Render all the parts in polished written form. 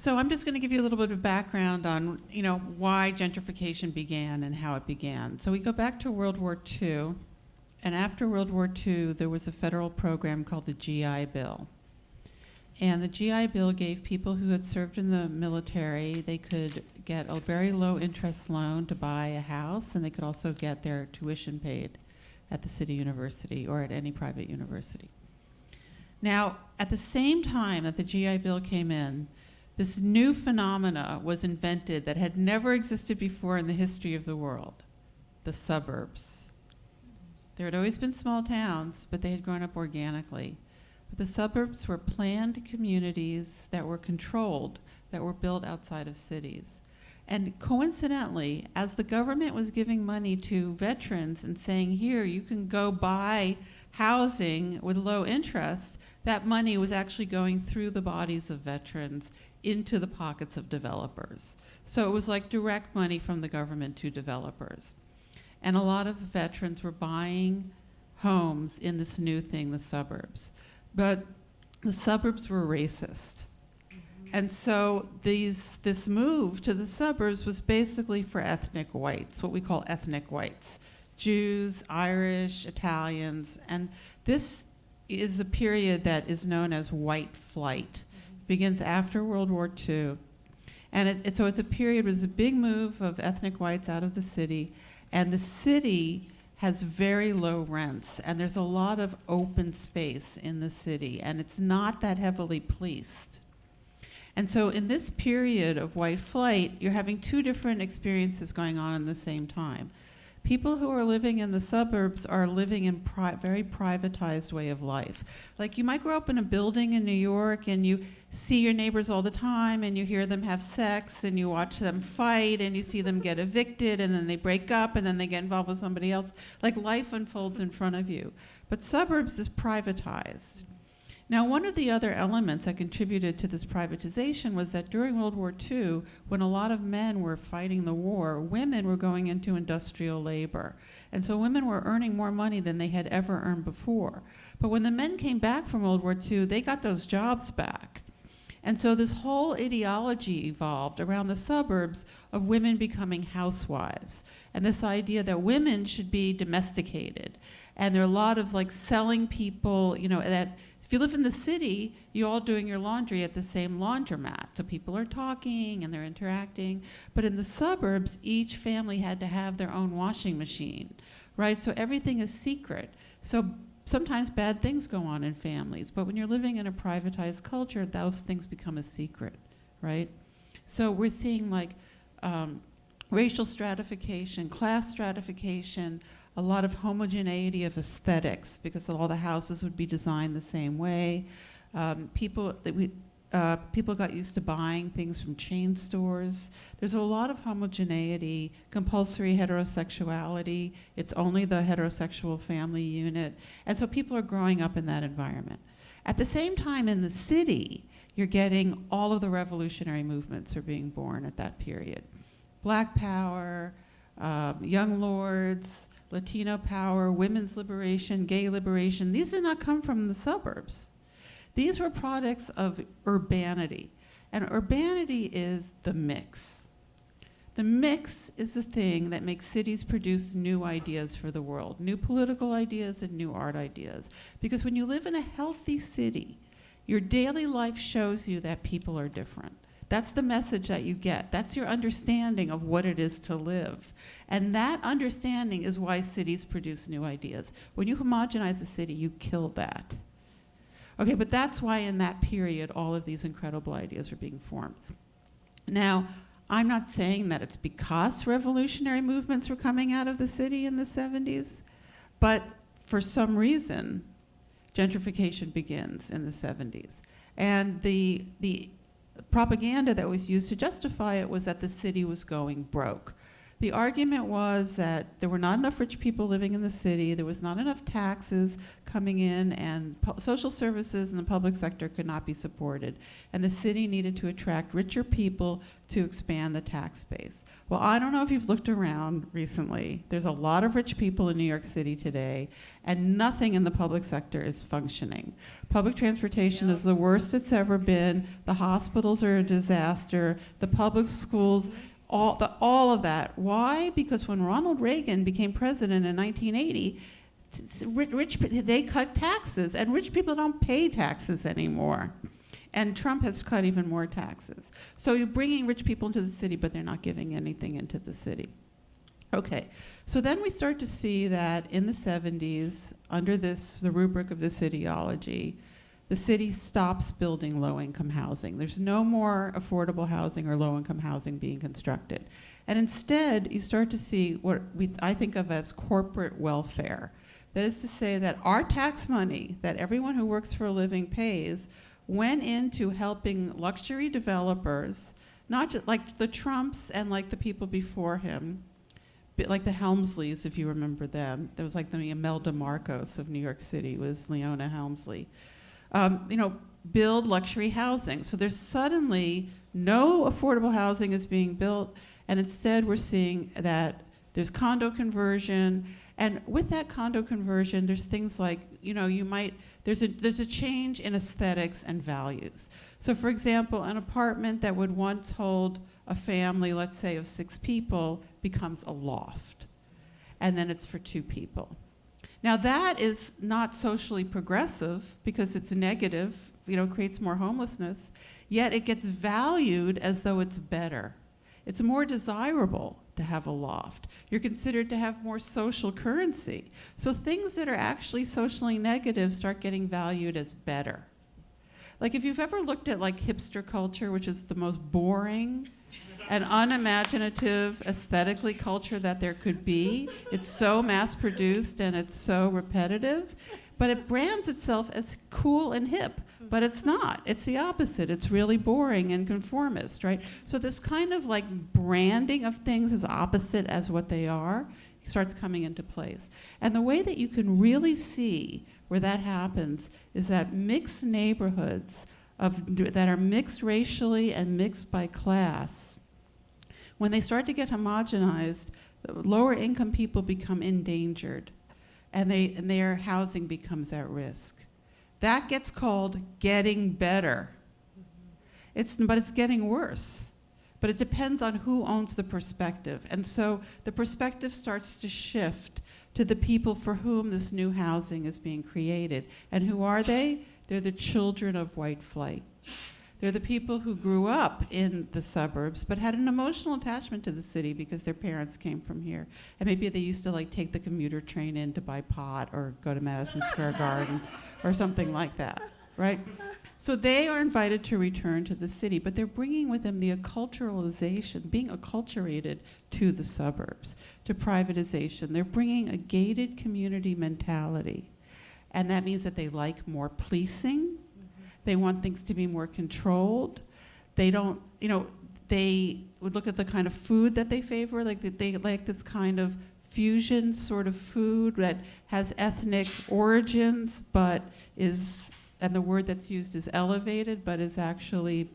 So I'm just going to give you a little bit of background on, why gentrification began and how it began. So we go back to World War II, and after World War II, there was a federal program called the GI Bill. And the GI Bill gave people who had served in the military, they could get a very low interest loan to buy a house, and they could also get their tuition paid at the city university or at any private university. Now, at the same time that the GI Bill came in, this new phenomena was invented that had never existed before in the history of the world: the suburbs. There had always been small towns, but they had grown up organically. But the suburbs were planned communities that were controlled, that were built outside of cities. And coincidentally, as the government was giving money to veterans and saying, here, you can go buy housing with low interest, that money was actually going through the bodies of veterans into the pockets of developers. So it was like direct money from the government to developers. And a lot of veterans were buying homes in this new thing, the suburbs. But the suburbs were racist. And so this move to the suburbs was basically for ethnic whites, what we call ethnic whites: Jews, Irish, Italians. And this is a period that is known as white flight. It begins after World War II. And so it's a period, it was a big move of ethnic whites out of the city. And the city has very low rents, and there's a lot of open space in the city, and it's not that heavily policed. And so in this period of white flight, you're having two different experiences going on at the same time. People who are living in the suburbs are living in very privatized way of life. Like, you might grow up in a building in New York and you see your neighbors all the time and you hear them have sex and you watch them fight and you see them get evicted and then they break up and then they get involved with somebody else. Like, life unfolds in front of you. But suburbs is privatized. Now, one of the other elements that contributed to this privatization was that during World War II, when a lot of men were fighting the war, women were going into industrial labor. And so women were earning more money than they had ever earned before. But when the men came back from World War II, they got those jobs back. And so this whole ideology evolved around the suburbs of women becoming housewives, and this idea that women should be domesticated. And there are a lot of selling people, that if you live in the city, you're all doing your laundry at the same laundromat. So people are talking and they're interacting. But in the suburbs, each family had to have their own washing machine, right? So everything is secret. So sometimes bad things go on in families. But when you're living in a privatized culture, those things become a secret, right? So we're seeing racial stratification, class stratification, a lot of homogeneity of aesthetics, because all the houses would be designed the same way. People got used to buying things from chain stores. There's a lot of homogeneity, compulsory heterosexuality. It's only the heterosexual family unit. And so people are growing up in that environment. At the same time, in the city, you're getting all of the revolutionary movements are being born at that period. Black power, young lords, Latino power, women's liberation, gay liberation. These did not come from the suburbs. These were products of urbanity. And urbanity is the mix. The mix is the thing that makes cities produce new ideas for the world, new political ideas and new art ideas. Because when you live in a healthy city, your daily life shows you that people are different. That's the message that you get. That's your understanding of what it is to live. And that understanding is why cities produce new ideas. When you homogenize a city, you kill that. Okay, but that's why in that period, all of these incredible ideas are being formed. Now, I'm not saying that it's because revolutionary movements were coming out of the city in the 70s, but for some reason, gentrification begins in the 70s. And the propaganda that was used to justify it was that the city was going broke. The argument was that there were not enough rich people living in the city, there was not enough taxes coming in, and social services in the public sector could not be supported. And the city needed to attract richer people to expand the tax base. Well, I don't know if you've looked around recently. There's a lot of rich people in New York City today, and nothing in the public sector is functioning. Public transportation is the worst it's ever been. The hospitals are a disaster. The public schools, all of that. Why? Because when Ronald Reagan became president in 1980, they cut taxes, and rich people don't pay taxes anymore. And Trump has cut even more taxes. So you're bringing rich people into the city, but they're not giving anything into the city. Okay, so then we start to see that in the 70s, under the rubric of this ideology, the city stops building low-income housing. There's no more affordable housing or low-income housing being constructed. And instead, you start to see what I think of as corporate welfare. That is to say that our tax money that everyone who works for a living pays went into helping luxury developers, not just like the Trumps and like the people before him, like the Helmsleys, if you remember them. There was like the Imelda Marcos of New York City was Leona Helmsley. Build luxury housing. So there's suddenly no affordable housing is being built, and instead we're seeing that there's condo conversion, and with that condo conversion, there's things like, there's a change in aesthetics and values. So for example, an apartment that would once hold a family, let's say of 6 people, becomes a loft. And then it's for 2 people. Now that is not socially progressive because it's negative, creates more homelessness, yet it gets valued as though it's better. It's more desirable to have a loft. You're considered to have more social currency. So things that are actually socially negative start getting valued as better. Like if you've ever looked at like hipster culture, which is the most boring and unimaginative aesthetically culture that there could be, it's so mass-produced and it's so repetitive, but it brands itself as cool and hip. But it's not. It's the opposite. It's really boring and conformist, right? So this kind of like branding of things as opposite as what they are starts coming into place. And the way that you can really see where that happens is that mixed neighborhoods that are mixed racially and mixed by class, when they start to get homogenized, lower income people become endangered, and their housing becomes at risk. That gets called getting better. But it's getting worse. But it depends on who owns the perspective. And so the perspective starts to shift to the people for whom this new housing is being created. And who are they? They're the children of white flight. They're the people who grew up in the suburbs but had an emotional attachment to the city because their parents came from here. And maybe they used to like take the commuter train in to buy pot or go to Madison Square Garden or something like that, right? So they are invited to return to the city, but they're bringing with them the acculturalization, being acculturated to the suburbs, to privatization. They're bringing a gated community mentality. And that means that they like more policing. They want things to be more controlled. They don't, they would look at the kind of food that they favor, like they like this kind of fusion sort of food that has ethnic origins, but and the word that's used is elevated, but is actually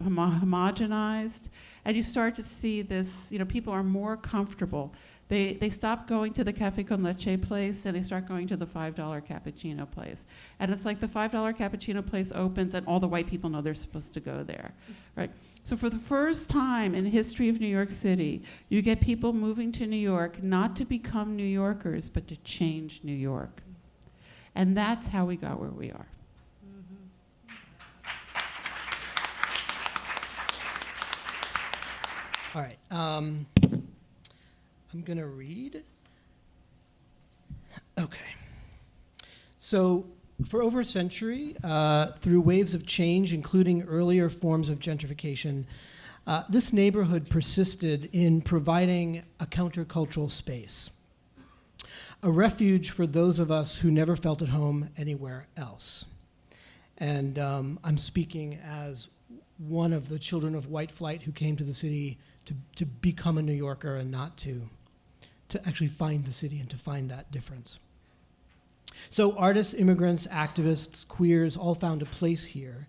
homogenized. And you start to see this, people are more comfortable. They stop going to the Cafe con Leche place and they start going to the $5 cappuccino place. And it's like the $5 cappuccino place opens and all the white people know they're supposed to go there, right? So for the first time in the history of New York City, you get people moving to New York not to become New Yorkers, but to change New York. And that's how we got where we are. All right. I'm going to read. Okay. So for over a century, through waves of change, including earlier forms of gentrification, this neighborhood persisted in providing a countercultural space, a refuge for those of us who never felt at home anywhere else. And I'm speaking as one of the children of white flight who came to the city to become a New Yorker and not to actually find the city and to find that difference. So artists, immigrants, activists, queers all found a place here.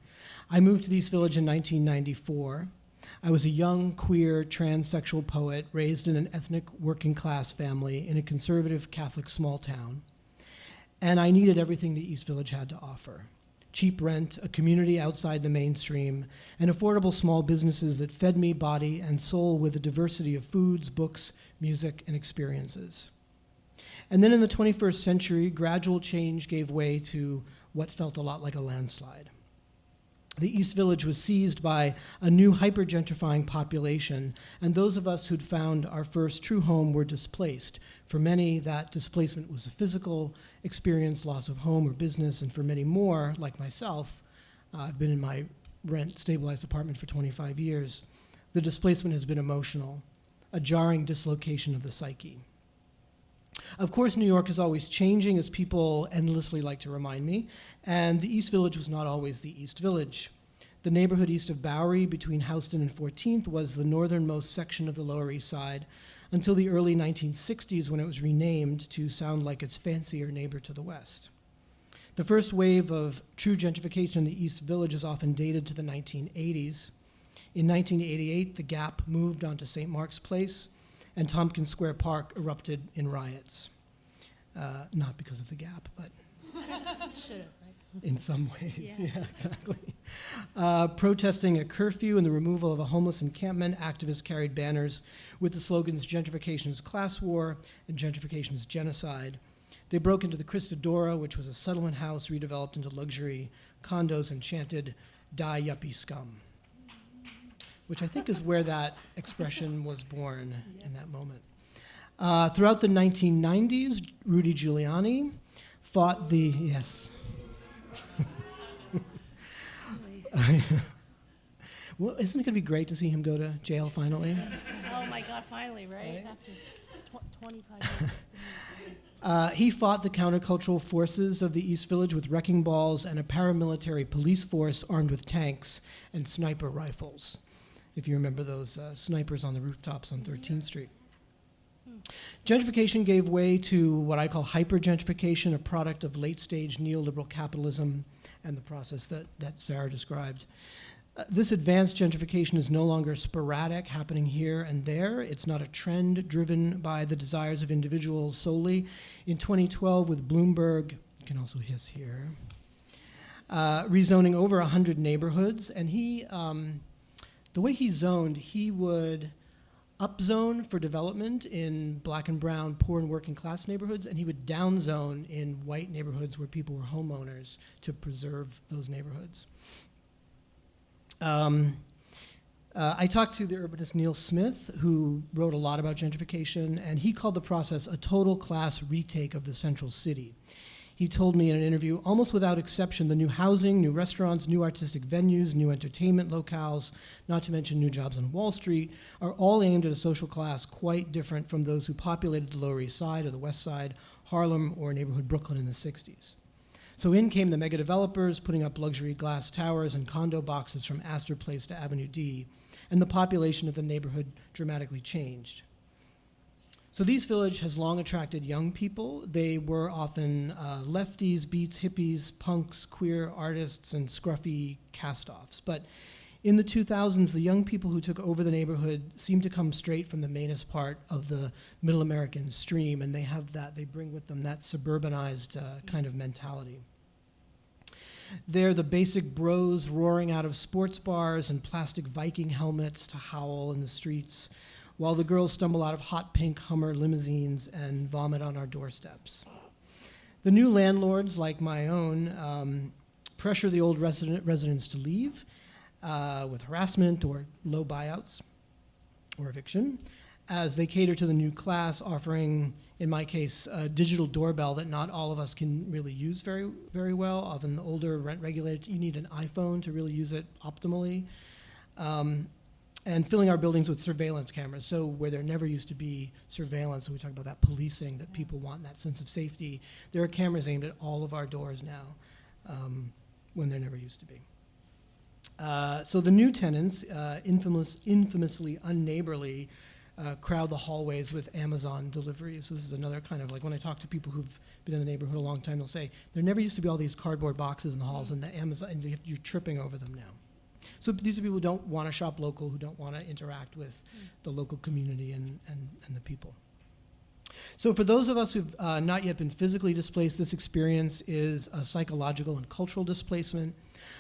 I moved to the East Village in 1994. I was a young, queer, transsexual poet raised in an ethnic working class family in a conservative Catholic small town. And I needed everything the East Village had to offer. Cheap rent, a community outside the mainstream, and affordable small businesses that fed me body and soul with a diversity of foods, books, music, and experiences. And then in the 21st century, gradual change gave way to what felt a lot like a landslide. The East Village was seized by a new hyper-gentrifying population, and those of us who'd found our first true home were displaced. For many, that displacement was a physical experience, loss of home or business, and for many more, like myself, I've been in my rent-stabilized apartment for 25 years, the displacement has been emotional, a jarring dislocation of the psyche. Of course, New York is always changing, as people endlessly like to remind me, and the East Village was not always the East Village. The neighborhood east of Bowery, between Houston and 14th, was the northernmost section of the Lower East Side until the early 1960s, when it was renamed to sound like its fancier neighbor to the west. The first wave of true gentrification in the East Village is often dated to the 1980s. In 1988, the Gap moved onto St. Mark's Place, and Tompkins Square Park erupted in riots. Not because of the Gap, but Should have, right? in some ways. Yeah. Exactly. Protesting a curfew and the removal of a homeless encampment, activists carried banners with the slogans "Gentrification is class war" and "Gentrification is genocide." They broke into the Christadora, which was a settlement house redeveloped into luxury condos, and chanted, "Die yuppie scum," which I think is where that expression was born in that moment. Throughout the 1990s, Rudy Giuliani fought the, yes. Well, isn't it going to be great to see him go to jail finally? Oh my God, finally, right? After 25 years. He fought the countercultural forces of the East Village with wrecking balls and a paramilitary police force armed with tanks and sniper rifles, if you remember those snipers on the rooftops on 13th Street. Gentrification gave way to what I call hyper-gentrification, a product of late-stage neoliberal capitalism and the process that Sarah described. This advanced gentrification is no longer sporadic, happening here and there. It's not a trend driven by the desires of individuals solely. In 2012, with Bloomberg, you can also hiss here, rezoning over 100 neighborhoods, and he, the way he zoned, he would upzone for development in black and brown, poor and working class neighborhoods, and he would downzone in white neighborhoods where people were homeowners to preserve those neighborhoods. I talked to the urbanist Neil Smith, who wrote a lot about gentrification, and he called the process a total class retake of the central city. He told me in an interview, almost without exception, the new housing, new restaurants, new artistic venues, new entertainment locales, not to mention new jobs on Wall Street, are all aimed at a social class quite different from those who populated the Lower East Side or the West Side, Harlem, or neighborhood Brooklyn in the 60s. So in came the mega developers putting up luxury glass towers and condo boxes from Astor Place to Avenue D, and the population of the neighborhood dramatically changed. So the East Village has long attracted young people. They were often lefties, beats, hippies, punks, queer artists, and scruffy cast-offs. But in the 2000s, the young people who took over the neighborhood seemed to come straight from the mainest part of the Middle American stream, and they have that, they bring with them that suburbanized kind of mentality. They're the basic bros roaring out of sports bars and plastic Viking helmets to howl in the streets, while the girls stumble out of hot pink Hummer limousines and vomit on our doorsteps. The new landlords, like my own, pressure the old residents to leave with harassment or low buyouts or eviction, as they cater to the new class, offering, in my case, a digital doorbell that not all of us can really use very, very well. Often the older rent-regulated, you need an iPhone to really use it optimally. And filling our buildings with surveillance cameras. So where there never used to be surveillance, so we talk about that policing that people want, that sense of safety, there are cameras aimed at all of our doors now when there never used to be. So the new tenants, infamously unneighborly, crowd the hallways with Amazon deliveries. So this is another kind of like when I talk to people who've been in the neighborhood a long time, they'll say there never used to be all these cardboard boxes in the halls, and the Amazon, and you're tripping over them now. So these are people who don't want to shop local, who don't want to interact with the local community and the people. So for those of us who've not yet been physically displaced, this experience is a psychological and cultural displacement.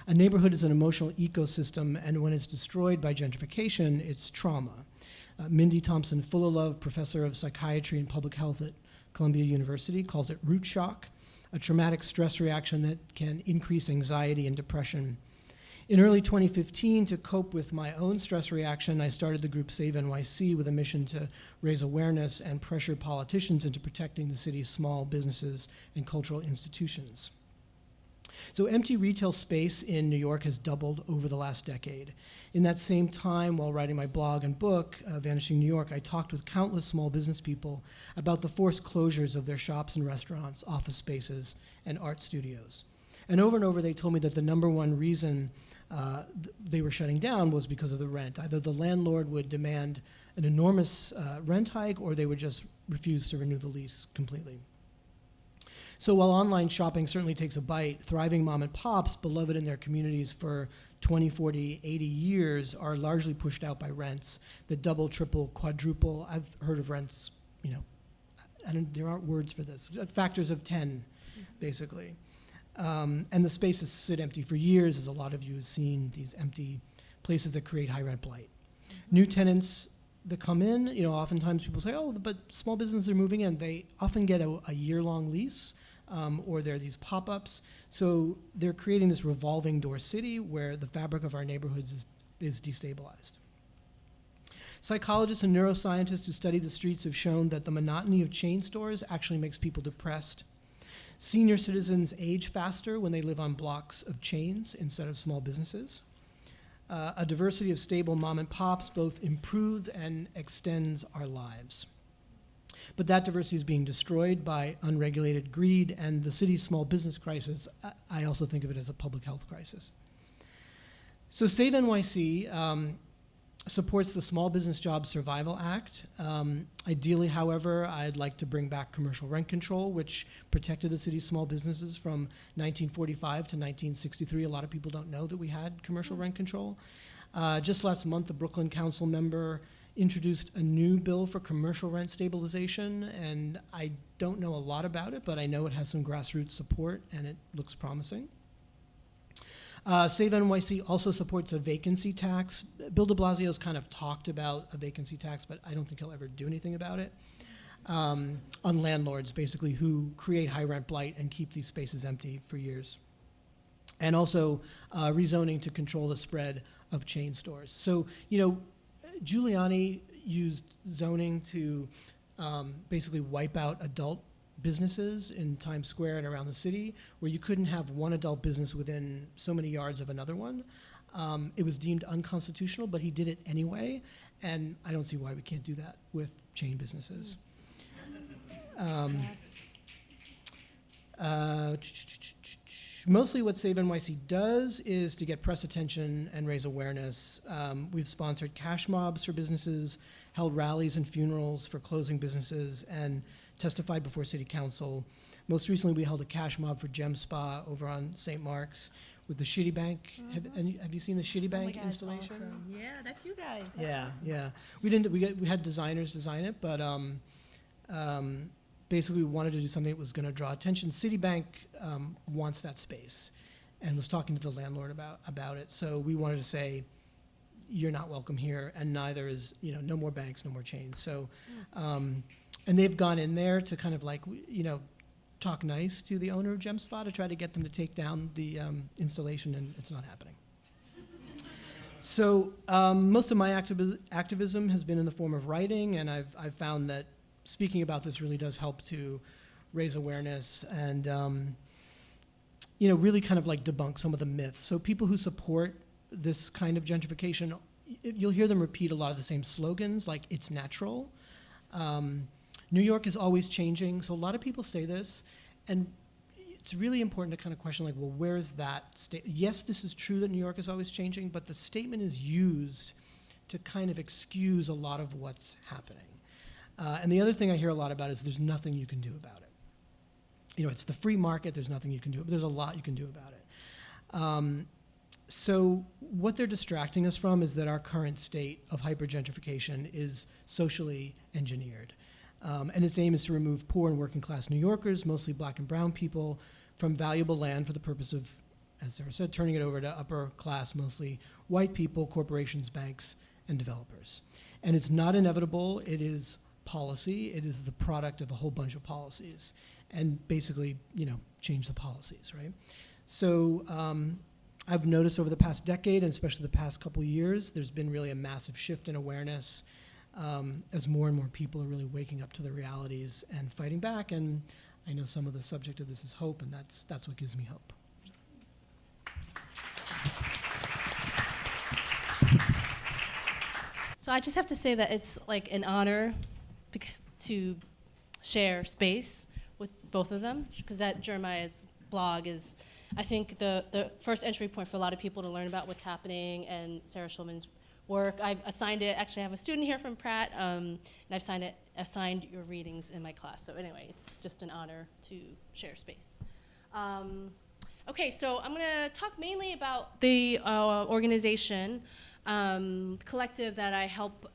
A neighborhood is an emotional ecosystem, and when it's destroyed by gentrification, it's trauma. Mindy Thompson-Fullalove, professor of psychiatry and public health at Columbia University, calls it root shock, a traumatic stress reaction that can increase anxiety and depression. In early 2015, to cope with my own stress reaction, I started the group Save NYC with a mission to raise awareness and pressure politicians into protecting the city's small businesses and cultural institutions. So empty retail space in New York has doubled over the last decade. In that same time, while writing my blog and book, Vanishing New York, I talked with countless small business people about the forced closures of their shops and restaurants, office spaces, and art studios. And over, they told me that the number one reason they were shutting down was because of the rent. Either the landlord would demand an enormous rent hike, or they would just refuse to renew the lease completely. So while online shopping certainly takes a bite, thriving mom and pops, beloved in their communities for 20, 40, 80 years, are largely pushed out by rents that double, triple, quadruple. I've heard of rents, there aren't words for this, factors of 10, basically. And the spaces sit empty for years, as a lot of you have seen, these empty places that create high rent blight. New tenants that come in, oftentimes people say, oh, but small businesses are moving in. They often get a year-long lease, or there are these pop-ups. So they're creating this revolving door city where the fabric of our neighborhoods is destabilized. Psychologists and neuroscientists who study the streets have shown that the monotony of chain stores actually makes people depressed. Senior citizens age faster when they live on blocks of chains instead of small businesses. A diversity of stable mom and pops both improves and extends our lives. But that diversity is being destroyed by unregulated greed, and the city's small business crisis, I also think of it as a public health crisis. So Save NYC supports the Small Business Jobs Survival Act. Ideally, however, I'd like to bring back commercial rent control, which protected the city's small businesses from 1945 to 1963. A lot of people don't know that we had commercial rent control. Just last month, a Brooklyn council member introduced a new bill for commercial rent stabilization, and I don't know a lot about it, but I know it has some grassroots support, and it looks promising. Save NYC also supports a vacancy tax. Bill de Blasio's kind of talked about a vacancy tax, but I don't think he'll ever do anything about it, on landlords, basically, who create high rent blight and keep these spaces empty for years. And also rezoning to control the spread of chain stores. So, Giuliani used zoning to basically wipe out adult businesses in Times Square and around the city, where you couldn't have one adult business within so many yards of another one. It was deemed unconstitutional, but he did it anyway, and I don't see why we can't do that with chain businesses. Mostly what Save NYC does is to get press attention and raise awareness. We've sponsored cash mobs for businesses, held rallies and funerals for closing businesses, and testified before City Council. Most recently, we held a cash mob for Gem Spa over on St. Mark's with the Shitty Bank. Have you seen the Shitty Bank installation? Awesome. Yeah, that's you guys. That's Yeah, awesome. yeah. We had designers design it, but basically we wanted to do something that was going to draw attention. Citibank wants that space and was talking to the landlord about it. So we wanted to say, you're not welcome here, and neither is, no more banks, no more chains. So, and they've gone in there to kind of talk nice to the owner of Gem Spa to try to get them to take down the installation, and it's not happening. So most of my activism has been in the form of writing, and I've found that speaking about this really does help to raise awareness and, really kind of debunk some of the myths. So people who support this kind of gentrification, you'll hear them repeat a lot of the same slogans, like it's natural. New York is always changing, so a lot of people say this, and it's really important to kind of question, like, well, where is that yes, this is true that New York is always changing, but the statement is used to kind of excuse a lot of what's happening. And the other thing I hear a lot about is there's nothing you can do about it. You know, it's the free market, there's nothing you can do, but there's a lot you can do about it. So what they're distracting us from is that our current state of hyper-gentrification is socially engineered. And its aim is to remove poor and working class New Yorkers, mostly black and brown people, from valuable land for the purpose of, as Sarah said, turning it over to upper class, mostly white people, corporations, banks, and developers. And it's not inevitable, it is policy, it is the product of a whole bunch of policies. And basically, you know, change the policies, right? So I've noticed over the past decade, and especially the past couple years, there's been really a massive shift in awareness as more and more people are really waking up to the realities and fighting back. And I know some of the subject of this is hope, and that's what gives me hope. So I just have to say that it's like an honor to share space with both of them, because that Jeremiah's blog is, I think, the first entry point for a lot of people to learn about what's happening, and Sarah Schulman's work. I've assigned it, actually I have a student here from Pratt, and I've assigned your readings in my class. So anyway, it's just an honor to share space. Okay, so I'm gonna talk mainly about the organization, collective that I help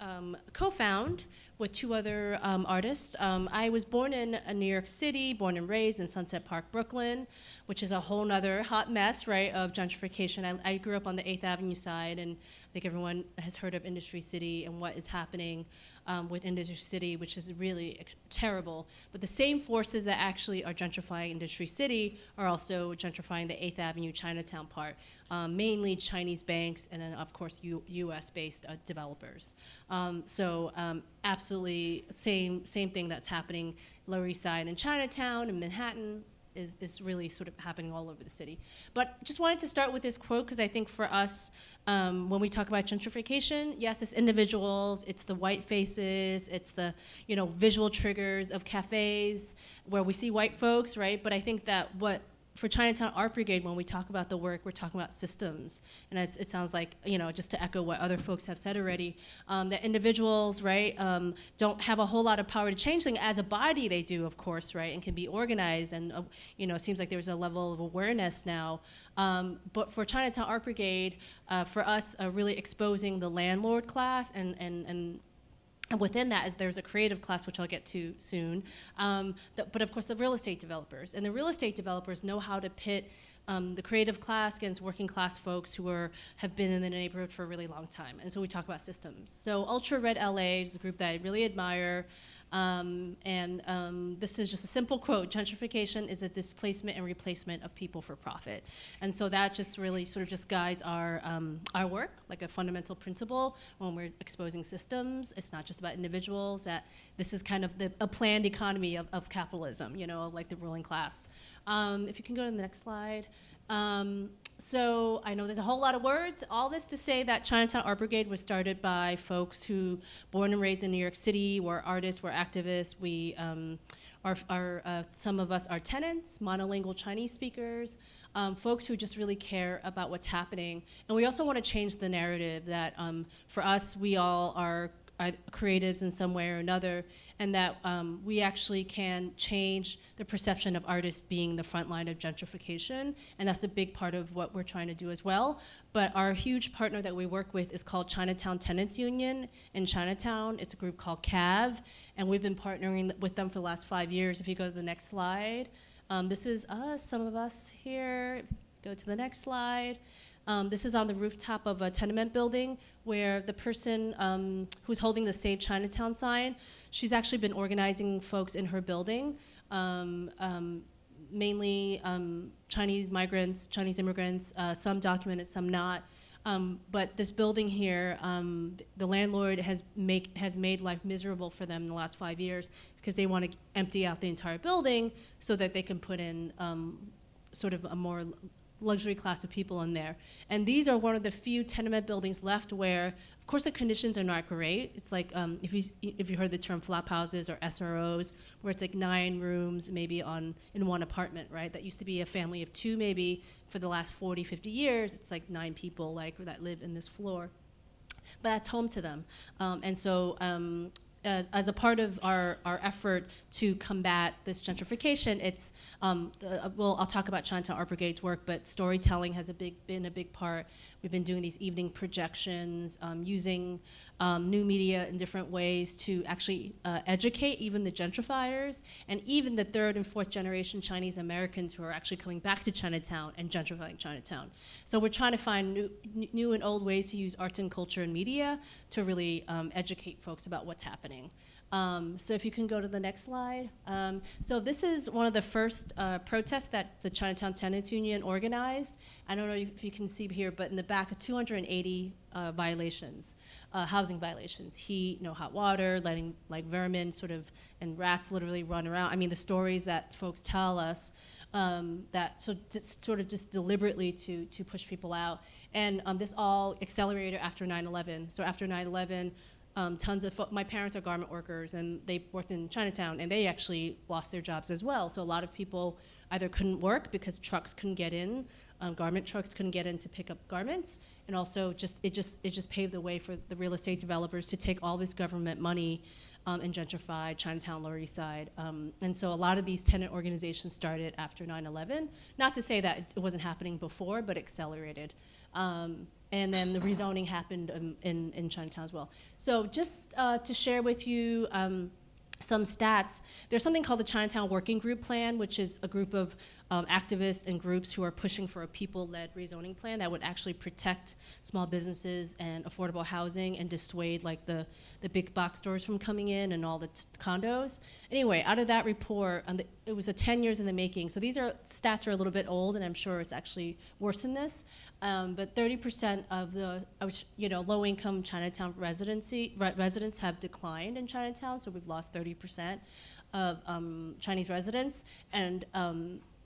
co-found with two other artists. I was born in New York City, born and raised in Sunset Park, Brooklyn, which is a whole nother hot mess, right, of gentrification. I grew up on the 8th Avenue side, and I think everyone has heard of Industry City and what is happening with Industry City, which is really terrible. But the same forces that actually are gentrifying Industry City are also gentrifying the 8th Avenue Chinatown part, mainly Chinese banks, and then of course US-based developers. Absolutely same thing that's happening Lower East Side and Chinatown and Manhattan is really sort of happening all over the city. But just wanted to start with this quote, because I think for us, when we talk about gentrification, yes, it's individuals, it's the white faces, it's the, you know, visual triggers of cafes where we see white folks, right? But I think that for Chinatown Art Brigade, when we talk about the work, we're talking about systems. And it sounds like, you know, just to echo what other folks have said already, that individuals, right, don't have a whole lot of power to change things. As a body, they do, of course, right, and can be organized. And, you know, it seems like there's a level of awareness now. But for Chinatown Art Brigade, for us, really exposing the landlord class and within that, there's a creative class, which I'll get to soon, but of course the real estate developers. And the real estate developers know how to pit the creative class against working class folks who have been in the neighborhood for a really long time. And so we talk about systems. So Ultra Red LA is a group that I really admire. This is just a simple quote: gentrification is a displacement and replacement of people for profit. And so that just really sort of just guides our work, like a fundamental principle when we're exposing systems. It's not just about individuals, that this is kind of a planned economy of capitalism, you know, like the ruling class. If you can go to the next slide. So I know there's a whole lot of words. All this to say that Chinatown Art Brigade was started by folks who, born and raised in New York City, were artists, were activists. We some of us are tenants, monolingual Chinese speakers, folks who just really care about what's happening. And we also want to change the narrative that for us, we all are creatives in some way or another, and that we actually can change the perception of artists being the front line of gentrification, and that's a big part of what we're trying to do as well. But our huge partner that we work with is called Chinatown Tenants Union in Chinatown. It's a group called CAV, and we've been partnering with them for the last 5 years. If you go to the next slide, this is us, some of us here. Go to the next slide. This is on the rooftop of a tenement building where the person who's holding the Save Chinatown sign, she's actually been organizing folks in her building, mainly Chinese migrants, Chinese immigrants, some documented, some not. But this building here, the landlord has made life miserable for them in the last 5 years because they want to empty out the entire building so that they can put in sort of a more luxury class of people in there. And these are one of the few tenement buildings left where, of course, the conditions are not great. It's like, if you heard the term flop houses or SROs, where it's like 9 rooms maybe in one apartment, right? That used to be a family of 2 maybe. For the last 40, 50 years, it's like 9 people that live in this floor. But that's home to them. And so as a part of our effort to combat this gentrification, it's, I'll talk about Chinatown Art Brigade's work, but storytelling has been a big part. We've been doing these evening projections, using new media in different ways to actually educate even the gentrifiers and even the 3rd and 4th generation Chinese Americans who are actually coming back to Chinatown and gentrifying Chinatown. So we're trying to find new and old ways to use arts and culture and media to really educate folks about what's happening. So if you can go to the next slide. So this is one of the first protests that the Chinatown Tenants Union organized. I don't know if you can see here, but in the back, 280 violations, housing violations. Heat, no hot water, letting like vermin and rats literally run around. I mean, the stories that folks tell us that just deliberately to push people out. And this all accelerated after 9/11. So after 9/11, tons of my parents are garment workers, and they worked in Chinatown, and they actually lost their jobs as well. So a lot of people either couldn't work because trucks couldn't get in, garment trucks couldn't get in to pick up garments, and also it just paved the way for the real estate developers to take all this government money and gentrify Chinatown, Lower East Side. And so a lot of these tenant organizations started after 9/11. Not to say that it wasn't happening before, but accelerated. And then the rezoning happened in Chinatown as well. So just to share with you some stats, there's something called the Chinatown Working Group Plan, which is a group of activists and groups who are pushing for a people-led rezoning plan that would actually protect small businesses and affordable housing and dissuade like the big box stores from coming in and all the condos. Anyway, out of that report, it was 10 years in the making. So these stats are a little bit old, and I'm sure it's actually worse than this. But 30% of the low-income Chinatown residents have declined in Chinatown. So we've lost 30% of Chinese residents, and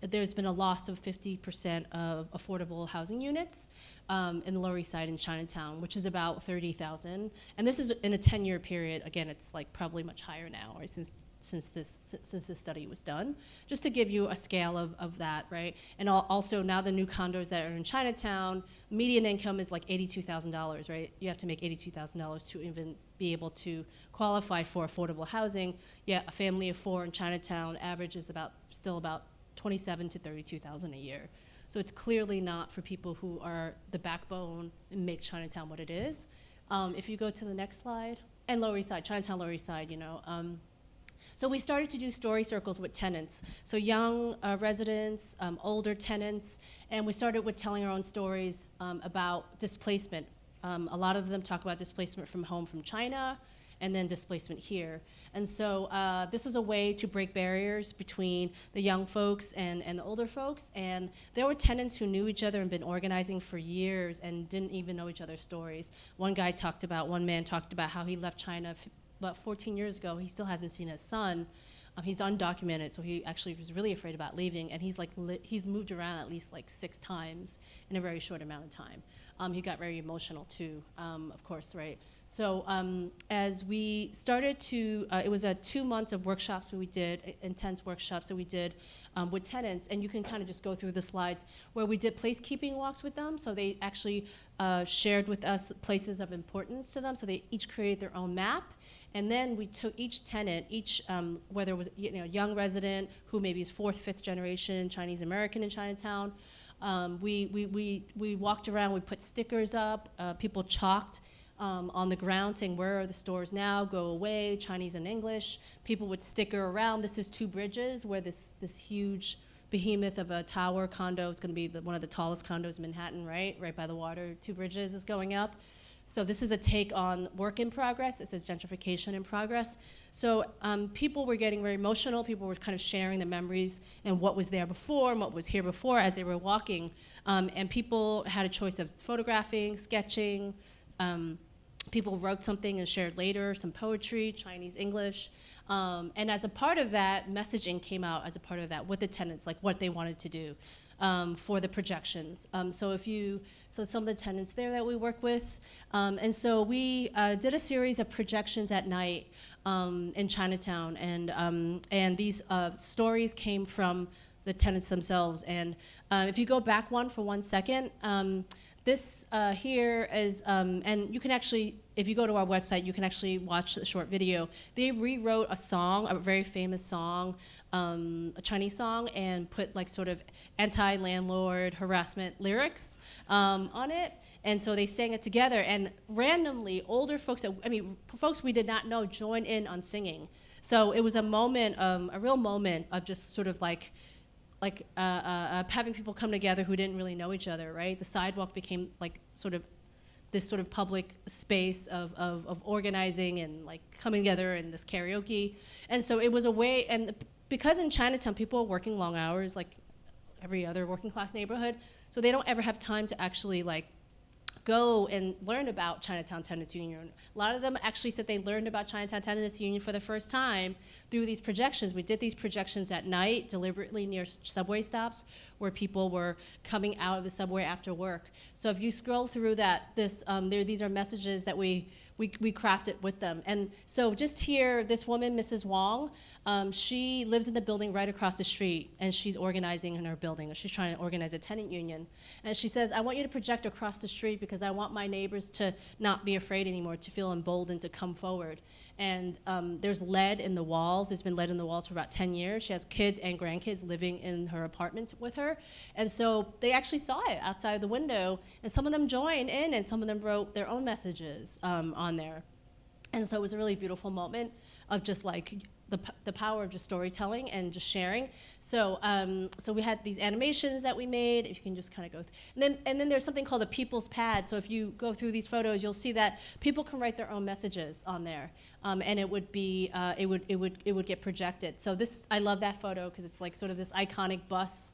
there's been a loss of 50% of affordable housing units in the Lower East Side in Chinatown, which is about 30,000. And this is in a 10-year period. Again, it's like probably much higher now, right, since this study was done, just to give you a scale of that, right? And also now the new condos that are in Chinatown, median income is like $82,000, right? You have to make $82,000 to even be able to qualify for affordable housing. Yeah, a family of 4 in Chinatown averages still about $27,000 to $32,000 a year. So it's clearly not for people who are the backbone and make Chinatown what it is. If you go to the next slide, and Lower East Side, Chinatown Lower East Side, so we started to do story circles with tenants. So young residents, older tenants, and we started with telling our own stories about displacement. A lot of them talk about displacement from home from China, and then displacement here. And so this was a way to break barriers between the young folks and the older folks. And there were tenants who knew each other and been organizing for years and didn't even know each other's stories. One man talked about how he left China about 14 years ago. He still hasn't seen his son. He's undocumented, so he actually was really afraid about leaving, and he's moved around at least like 6 times in a very short amount of time. He got very emotional too, of course, right? So as we started to, it was 2 months of workshops that we did, intense workshops that we did with tenants, and you can kind of just go through the slides where we did placekeeping walks with them. So they actually shared with us places of importance to them. So they each created their own map. And then we took each tenant, whether it was young resident who maybe is 4th, 5th generation Chinese American in Chinatown, we walked around, we put stickers up, people chalked on the ground saying, where are the stores now, go away, Chinese and English. People would sticker around. This is 2 Bridges, where this huge behemoth of a tower condo, it's gonna be one of the tallest condos in Manhattan, right by the water, 2 Bridges is going up. So this is a take on work in progress. It says gentrification in progress. So people were getting very emotional. People were kind of sharing their memories and what was there before and what was here before as they were walking. And people had a choice of photographing, sketching. People wrote something and shared later, some poetry, Chinese, English. And as a part of that, messaging came out as a part of that with the tenants, like what they wanted to do. for the projections. So some of the tenants there that we work with. And so we did a series of projections at night in Chinatown. And these stories came from the tenants themselves. And if you go back for 1 second, this here is, and you can actually, if you go to our website, you can actually watch the short video. They rewrote a song, a very famous song, a Chinese song, and put like sort of anti-landlord harassment lyrics on it. And so they sang it together, and randomly, older folks, folks we did not know joined in on singing. So it was a moment, a real moment of just sort of like having people come together who didn't really know each other, right? The sidewalk became like this sort of public space of organizing and like coming together and this karaoke. And so it was a way, and because in Chinatown people are working long hours like every other working class neighborhood, so they don't ever have time to actually like go and learn about Chinatown Tenants Union. A lot of them actually said they learned about Chinatown Tenants Union for the first time through these projections. We did these projections at night, deliberately near subway stops, where people were coming out of the subway after work. So if you scroll through that, these are messages that we crafted with them. And so just here, this woman, Mrs. Wong, she lives in the building right across the street, and she's organizing in her building. She's trying to organize a tenant union. And she says, I want you to project across the street because I want my neighbors to not be afraid anymore, to feel emboldened to come forward. And there's lead in the walls. There's been lead in the walls for about 10 years. She has kids and grandkids living in her apartment with her. And so they actually saw it outside the window, and some of them joined in, and some of them wrote their own messages on there. And so it was a really beautiful moment of just like the power of just storytelling and just sharing. So so we had these animations that we made. If you can just kind of go, and then there's something called a people's pad. So if you go through these photos, you'll see that people can write their own messages on there, and it would be it would get projected. So I love that photo because it's like sort of this iconic bus,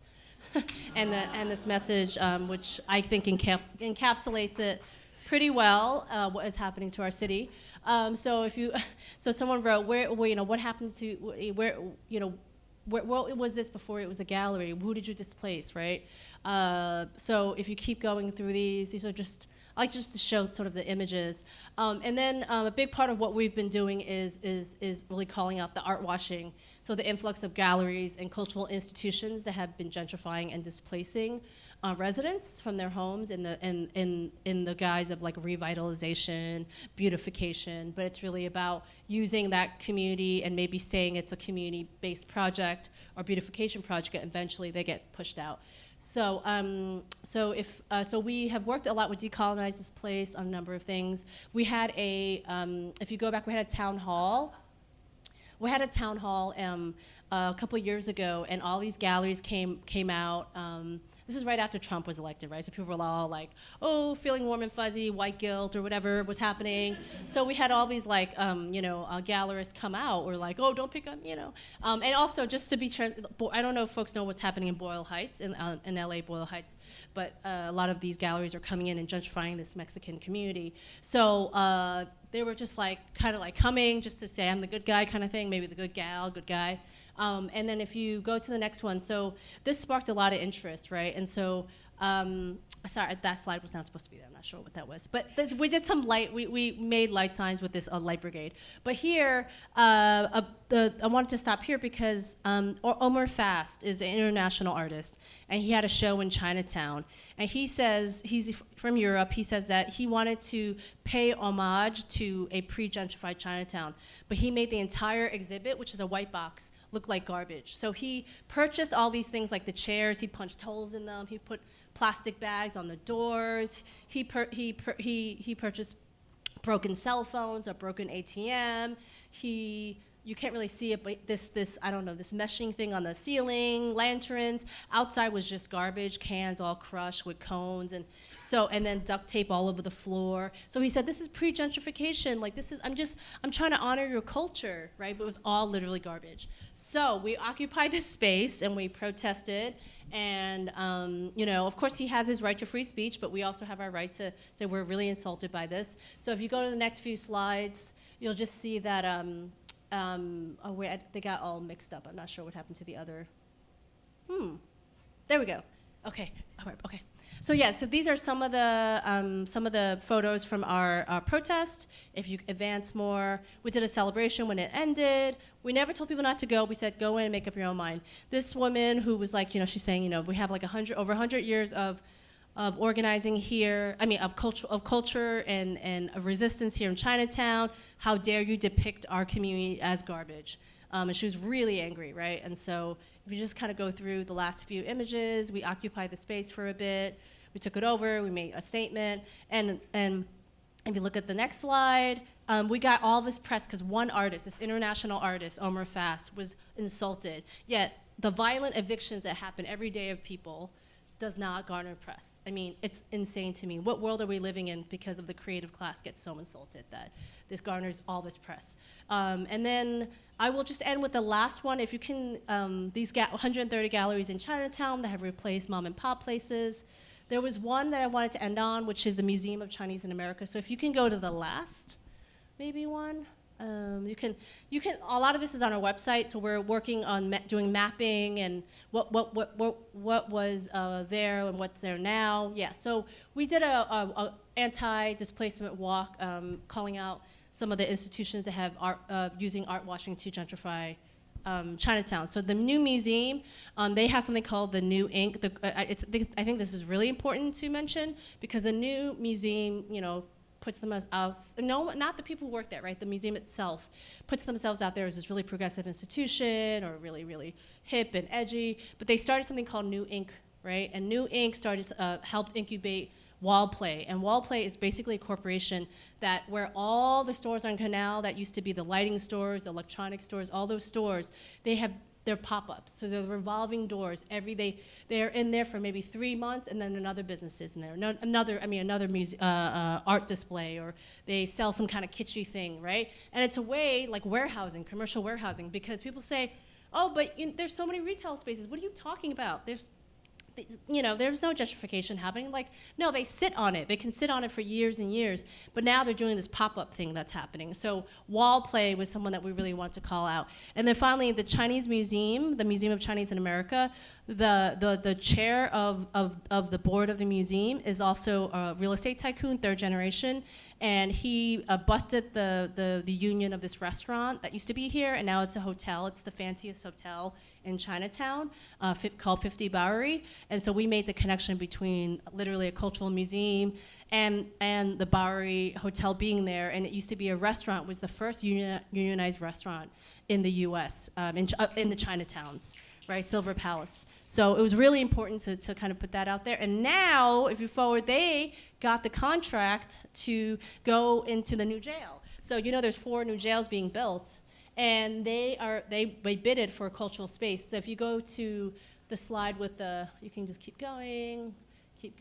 and this message, which I think encapsulates it pretty well, what is happening to our city. So someone wrote, what happened to, where was this before it was a gallery? Who did you displace, right? So if you keep going through these are just, I like just to show sort of the images. And then a big part of what we've been doing is really calling out the art washing. So the influx of galleries and cultural institutions that have been gentrifying and displacing residents from their homes in the guise of like revitalization, beautification, but it's really about using that community and maybe saying it's a community-based project or beautification project, and eventually they get pushed out. So, so we have worked a lot with Decolonize This Place on a number of things. We had if you go back, we had a town hall. We had a town hall a couple of years ago, and all these galleries came out. This is right after Trump was elected, right? So people were all like, oh, feeling warm and fuzzy, white guilt or whatever was happening. So we had all these like, gallerists come out. We're like, oh, don't pick up, And also just to be, I don't know if folks know what's happening in Boyle Heights, in LA, Boyle Heights, but a lot of these galleries are coming in and gentrifying this Mexican community. So they were just like, kind of like coming just to say I'm the good guy kind of thing, maybe the good gal, good guy. And then if you go to the next one, so this sparked a lot of interest, right? And so, sorry, that slide was not supposed to be there. I'm not sure what that was. But we did some light, we made light signs with this light brigade. But here, I wanted to stop here because Omar Fast is an international artist, and he had a show in Chinatown. And he says, he's from Europe, he says that he wanted to pay homage to a pre-gentrified Chinatown. But he made the entire exhibit, which is a white box, look like garbage. So he purchased all these things like the chairs, he punched holes in them, he put plastic bags on the doors, he purchased broken cell phones, a broken ATM, you can't really see it, but this I don't know, this meshing thing on the ceiling, lanterns, outside was just garbage, cans all crushed with cones, and then duct tape all over the floor. So he said, this is pre-gentrification, like I'm trying to honor your culture, right? But it was all literally garbage. So we occupied this space and we protested, and of course he has his right to free speech, but we also have our right to say we're really insulted by this. So if you go to the next few slides, you'll just see that, they got all mixed up. I'm not sure what happened to the other. There we go. Okay. All right. Okay. So yeah, so these are some of the photos from our protest. If you advance more, we did a celebration when it ended. We never told people not to go. We said go in and make up your own mind. This woman who was like, she's saying, we have like over 100 years of organizing here. I mean, of culture and of resistance here in Chinatown. How dare you depict our community as garbage? And she was really angry, right? And so if you just kind of go through the last few images, we occupied the space for a bit. We took it over. We made a statement. And if you look at the next slide, we got all this press because one artist, this international artist, Omar Fast, was insulted. Yet the violent evictions that happen every day of people does not garner press. I mean, it's insane to me. What world are we living in because of the creative class gets so insulted that this garners all this press? And then I will just end with the last one. If you can, these 130 galleries in Chinatown that have replaced mom and pop places. There was one that I wanted to end on, which is the Museum of Chinese in America. So if you can go to the last, maybe one. You can. A lot of this is on our website, so we're working on doing mapping and what was there and what's there now. Yeah. So we did a anti-displacement walk, calling out some of the institutions that have using art washing to gentrify Chinatown. So the new museum, they have something called the New Ink. I think this is really important to mention because the new museum, puts them as no, not the people who work there, right? The museum itself puts themselves out there as this really progressive institution or really, really hip and edgy. But they started something called New Ink, right? And New Ink helped incubate Wall Play. And Wall Play is basically a corporation that where all the stores on Canal that used to be the lighting stores, electronic stores, all those stores, they have their pop-ups. So they're revolving doors every day. They're in there for maybe 3 months, and then another business is in there. Another art display, or they sell some kind of kitschy thing, right? And it's a way like warehousing, commercial warehousing, because people say, oh, but there's so many retail spaces. What are you talking about? There's no gentrification happening. Like, no, they sit on it. They can sit on it for years and years. But now they're doing this pop-up thing that's happening. So Wall Play was someone that we really want to call out. And then finally, the Chinese Museum, the Museum of Chinese in America, the chair of the board of the museum is also a real estate tycoon, third generation. And he busted the union of this restaurant that used to be here, and now it's a hotel. It's the fanciest hotel in Chinatown, called 50 Bowery. And so we made the connection between literally a cultural museum and the Bowery Hotel being there. And it used to be a restaurant, was the first unionized restaurant in the U.S., in the Chinatowns, right, Silver Palace. So it was really important to kind of put that out there. And now, if you forward, they got the contract to go into the new jail. So there's 4 new jails being built, and they bid it for a cultural space. So if you go to the slide with you can just keep going. Just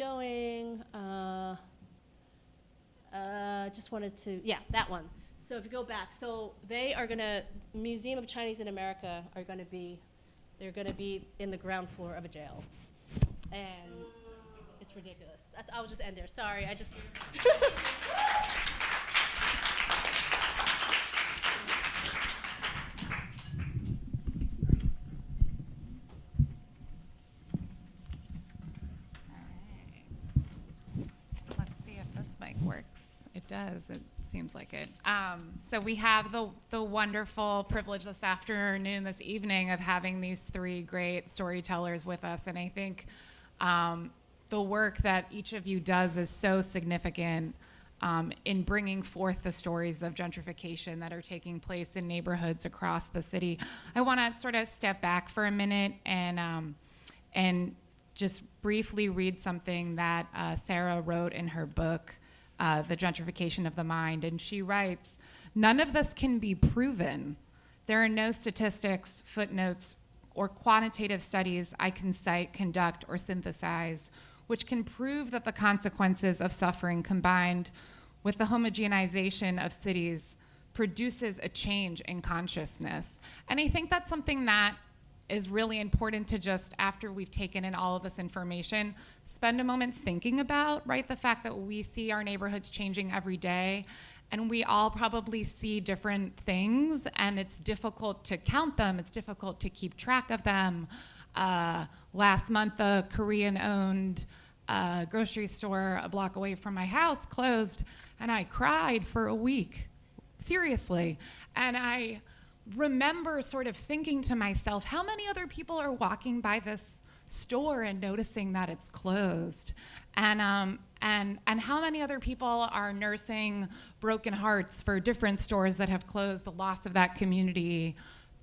wanted to, that one. So if you go back, so they are gonna, Museum of Chinese in America they're gonna be in the ground floor of a jail. And it's ridiculous. I'll just end there. Sorry, I just. Let's see if this mic works. It does. It seems like it. So we have the wonderful privilege this afternoon, this evening, of having these 3 great storytellers with us. And I think the work that each of you does is so significant in bringing forth the stories of gentrification that are taking place in neighborhoods across the city. I want to sort of step back for a minute and just briefly read something that Sarah wrote in her book, The Gentrification of the Mind. And she writes, "None of this can be proven. There are no statistics, footnotes, or quantitative studies I can cite, conduct, or synthesize which can prove that the consequences of suffering combined with the homogenization of cities produces a change in consciousness." And I think that's something that is really important to just, after we've taken in all of this information, spend a moment thinking about, right? The fact that we see our neighborhoods changing every day, and we all probably see different things, and it's difficult to count them, it's difficult to keep track of them. Last month, a Korean-owned grocery store a block away from my house closed, and I cried for a week, seriously. And I remember sort of thinking to myself, how many other people are walking by this store and noticing that it's closed? And how many other people are nursing broken hearts for different stores that have closed, the loss of that community,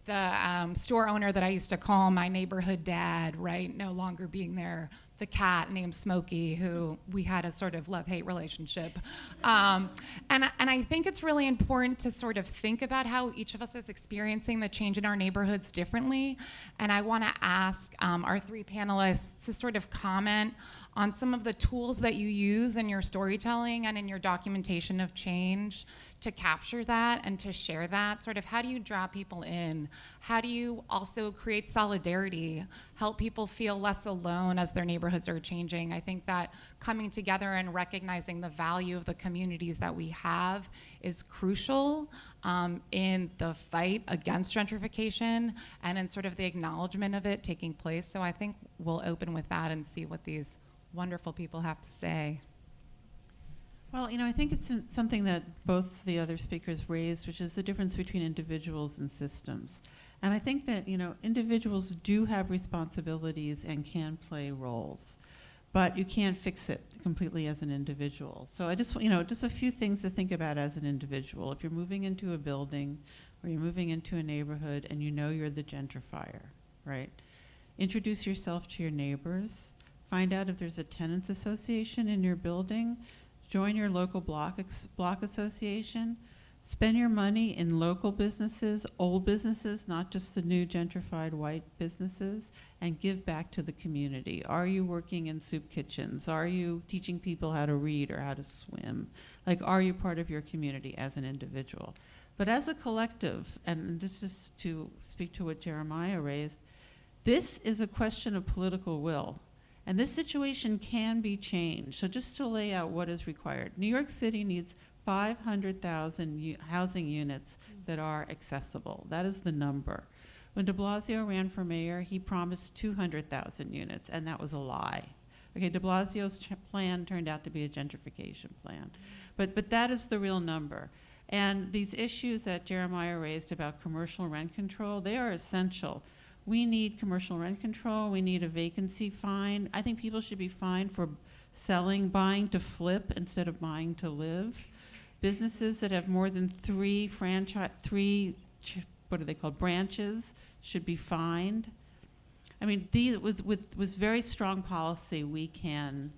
the store owner that I used to call my neighborhood dad, right, no longer being there, the cat named Smokey, who we had a sort of love-hate relationship. And I think it's really important to sort of think about how each of us is experiencing the change in our neighborhoods differently. And I want to ask our three panelists to sort of comment on some of the tools that you use in your storytelling and in your documentation of change to capture that and to share that. Sort of, how do you draw people in? How do you also create solidarity, help people feel less alone as their neighborhoods are changing? I think that coming together and recognizing the value of the communities that we have is crucial in the fight against gentrification and in sort of the acknowledgement of it taking place. So I think we'll open with that and see what these wonderful people have to say. Well, I think it's something that both the other speakers raised, which is the difference between individuals and systems. And I think that, individuals do have responsibilities and can play roles, but you can't fix it completely as an individual. So I just, just a few things to think about as an individual. If you're moving into a building or you're moving into a neighborhood and you're the gentrifier, right? Introduce yourself to your neighbors. Find out if there's a tenants association in your building. Join your local block association. Spend your money in local businesses, old businesses, not just the new gentrified white businesses, and give back to the community. Are you working in soup kitchens? Are you teaching people how to read or how to swim? Like, are you part of your community as an individual? But as a collective, and this is to speak to what Jeremiah raised, this is a question of political will. And this situation can be changed. So just to lay out what is required, New York City needs 500,000 housing units that are accessible. That is the number. When de Blasio ran for mayor, he promised 200,000 units, and that was a lie. Okay, de Blasio's plan turned out to be a gentrification plan. But that is the real number. And these issues that Jeremiah raised about commercial rent control, they are essential. We need commercial rent control. We need a vacancy fine. I think people should be fined for buying to flip instead of buying to live. Businesses that have more than three branches should be fined. I mean, with very strong policy, we can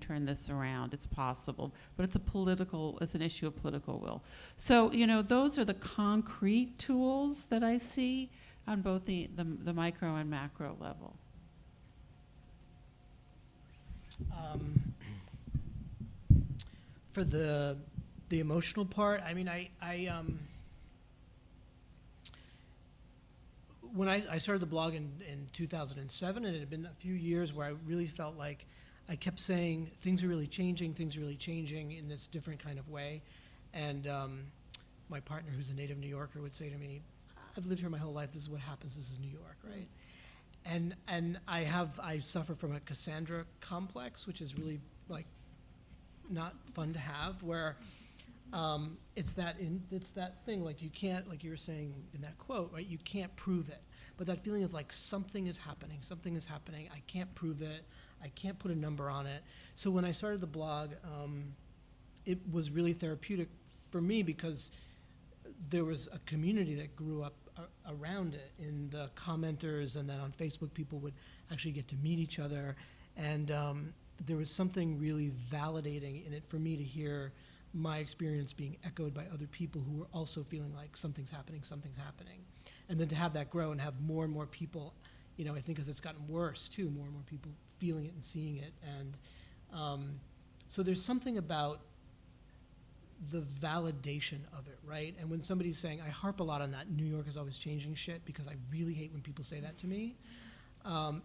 turn this around. It's possible, but it's an issue of political will. So, those are the concrete tools that I see on both the micro and macro level. For the emotional part, I mean, when I started the blog in 2007, and it had been a few years where I really felt like I kept saying things are really changing in this different kind of way. And my partner, who's a native New Yorker, would say to me, I've lived here my whole life, this is what happens, this is New York, right? And I suffer from a Cassandra complex, which is really like not fun to have, where it's that thing, like you can't, like you were saying in that quote, right? You can't prove it, but that feeling of like something is happening, I can't prove it, I can't put a number on it. So when I started the blog, it was really therapeutic for me because there was a community that grew up around it in the commenters, and then on Facebook people would actually get to meet each other, and there was something really validating in it for me to hear my experience being echoed by other people who were also feeling like something's happening, and then to have that grow and have more and more people, I think as it's gotten worse too, more and more people feeling it and seeing it, and so there's something about the validation of it, right? And when somebody's saying, I harp a lot on that, New York is always changing shit, because I really hate when people say that to me.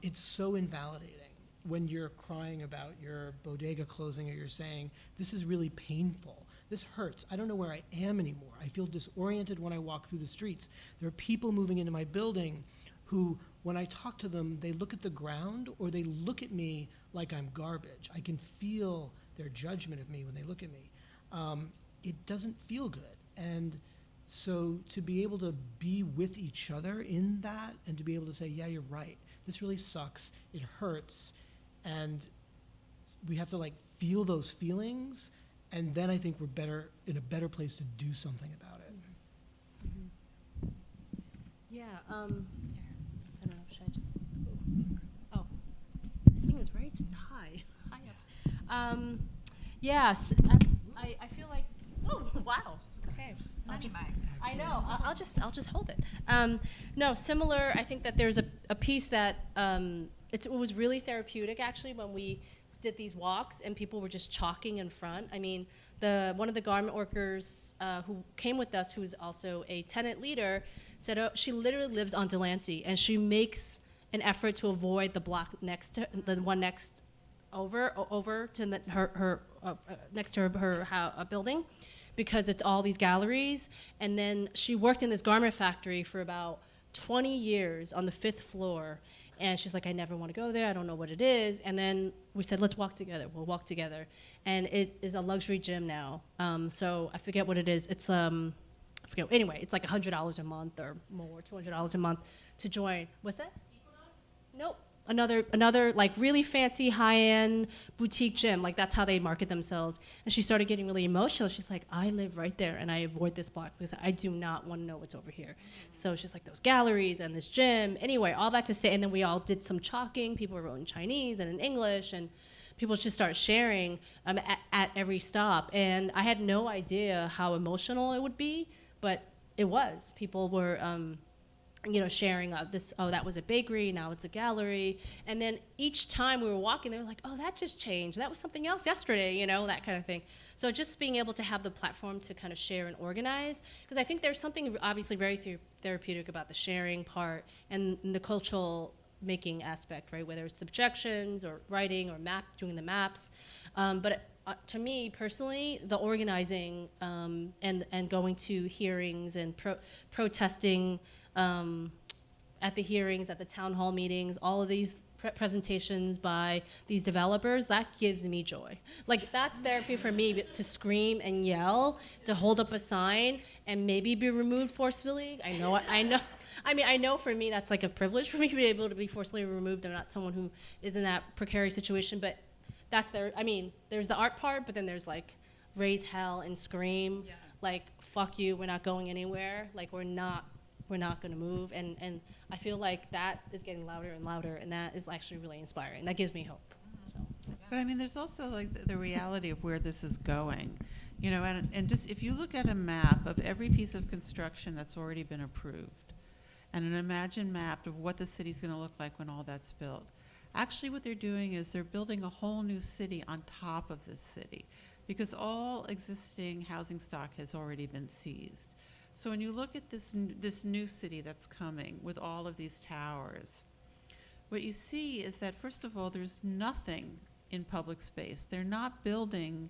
It's so invalidating when you're crying about your bodega closing, or you're saying, this is really painful, this hurts, I don't know where I am anymore, I feel disoriented when I walk through the streets. There are people moving into my building who, when I talk to them, they look at the ground or they look at me like I'm garbage. I can feel their judgment of me when they look at me. It doesn't feel good. And so to be able to be with each other in that and to be able to say, yeah, you're right, this really sucks, it hurts, and we have to like feel those feelings, and then I think we're in a better place to do something about it. Yeah, I don't know, should I just, oh, this thing is very high up. Yes, I feel like, oh, wow, okay. I know, I'll just hold it. No, similar, I think that there's a piece that, it was really therapeutic actually when we did these walks and people were just chalking in front. I mean, one of the garment workers who came with us, who's also a tenant leader, said she literally lives on Delancey and she makes an effort to avoid the block next to the one next over to her next to her building, because it's all these galleries. And then she worked in this garment factory for about 20 years on the 5th floor. And she's like, I never want to go there. I don't know what it is. And then we said, let's walk together. We'll walk together. And it is a luxury gym now. So I forget what it is. It's, I forget. Anyway, it's like $100 a month or more, $200 a month to join. What's that? Nope. Another like really fancy high-end boutique gym. Like that's how they market themselves. And she started getting really emotional. She's like, I live right there and I avoid this block because I do not want to know what's over here. So she's like, those galleries and this gym. Anyway, all that to say, and then we all did some chalking. People were wrote in Chinese and in English, and people just started sharing at every stop. And I had no idea how emotional it would be, but it was. People were sharing this, oh, that was a bakery, now it's a gallery. And then each time we were walking, they were like, oh, that just changed. That was something else yesterday, that kind of thing. So just being able to have the platform to kind of share and organize, because I think there's something obviously very therapeutic about the sharing part and the cultural making aspect, right? Whether it's the projections or writing or doing the maps. But to me personally, the organizing and going to hearings and protesting at the hearings, at the town hall meetings, all of these presentations by these developers, that gives me joy. Like that's therapy for me, to scream and yell, to hold up a sign and maybe be removed forcefully. I know. I mean, I know for me that's like a privilege for me to be able to be forcibly removed. I'm not someone who is in that precarious situation, but that's there's the art part, but then there's like raise hell and scream, like fuck you, we're not going anywhere, like we're not going to move, and I feel like that is getting louder and louder, and that is actually really inspiring. That gives me hope. So. But I mean, there's also like the reality of where this is going, and just if you look at a map of every piece of construction that's already been approved, and an imagined map of what the city's going to look like when all that's built, actually what they're doing is they're building a whole new city on top of this city, because all existing housing stock has already been seized. So when you look at this new city that's coming with all of these towers, what you see is that, first of all, there's nothing in public space. They're not building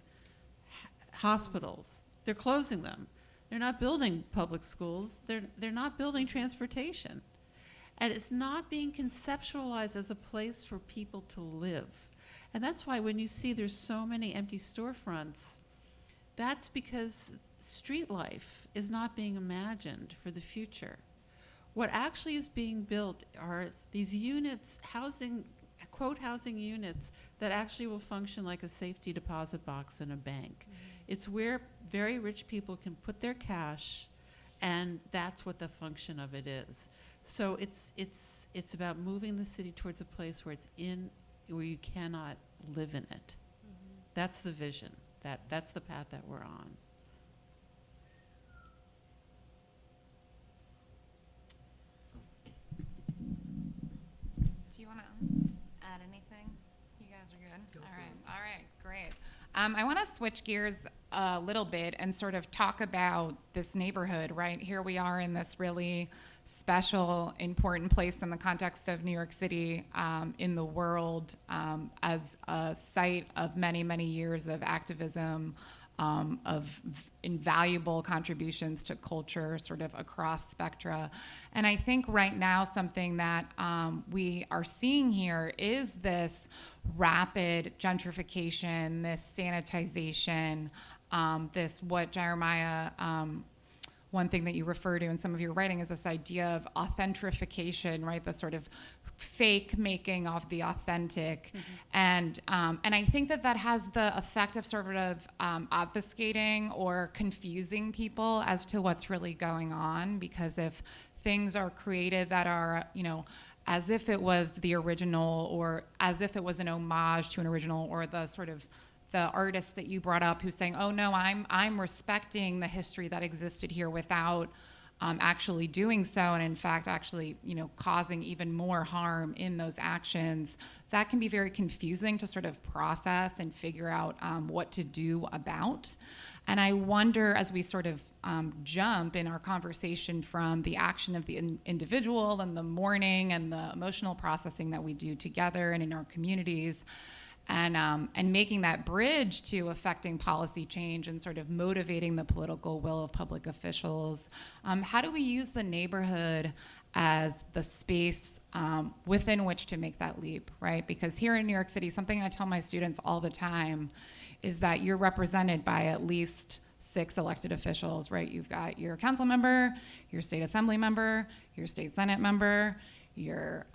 hospitals. They're closing them. They're not building public schools. They're not building transportation. And it's not being conceptualized as a place for people to live. And that's why when you see there's so many empty storefronts, that's because street life is not being imagined for the future. What actually is being built are these units, quote housing units, that actually will function like a safety deposit box in a bank. Mm-hmm. It's where very rich people can put their cash, and that's what the function of it is. So it's about moving the city towards a place where where you cannot live in it. Mm-hmm. That's the vision. That's the path that we're on. Do you want to add anything? You guys are good? All right, great. I want to switch gears a little bit and sort of talk about this neighborhood, right? Here we are in this really special, important place in the context of New York City, in the world, as a site of many, many years of activism, invaluable contributions to culture sort of across spectra. And I think right now something that we are seeing here is this rapid gentrification, this sanitization, this what Jeremiah, one thing that you refer to in some of your writing is this idea of authentication, right? The sort of fake making of the authentic. And I think that that has the effect of sort of obfuscating or confusing people as to what's really going on, because if things are created that are, you know, as if it was the original or as if it was an homage to an original, or the sort of the artist that you brought up who's saying, oh no, I'm respecting the history that existed here without actually doing so, and in fact actually, you know, causing even more harm in those actions, that can be very confusing to sort of process and figure out what to do about. And I wonder, as we sort of jump in our conversation from the action of the individual and the mourning and the emotional processing that we do together and in our communities, and making that bridge to affecting policy change and sort of motivating the political will of public officials, how do we use the neighborhood as the space within which to make that leap, right? Because here in New York City, something I tell my students all the time is that you're represented by at least 6 elected officials, right? You've got your council member, your state assembly member, your state senate member, your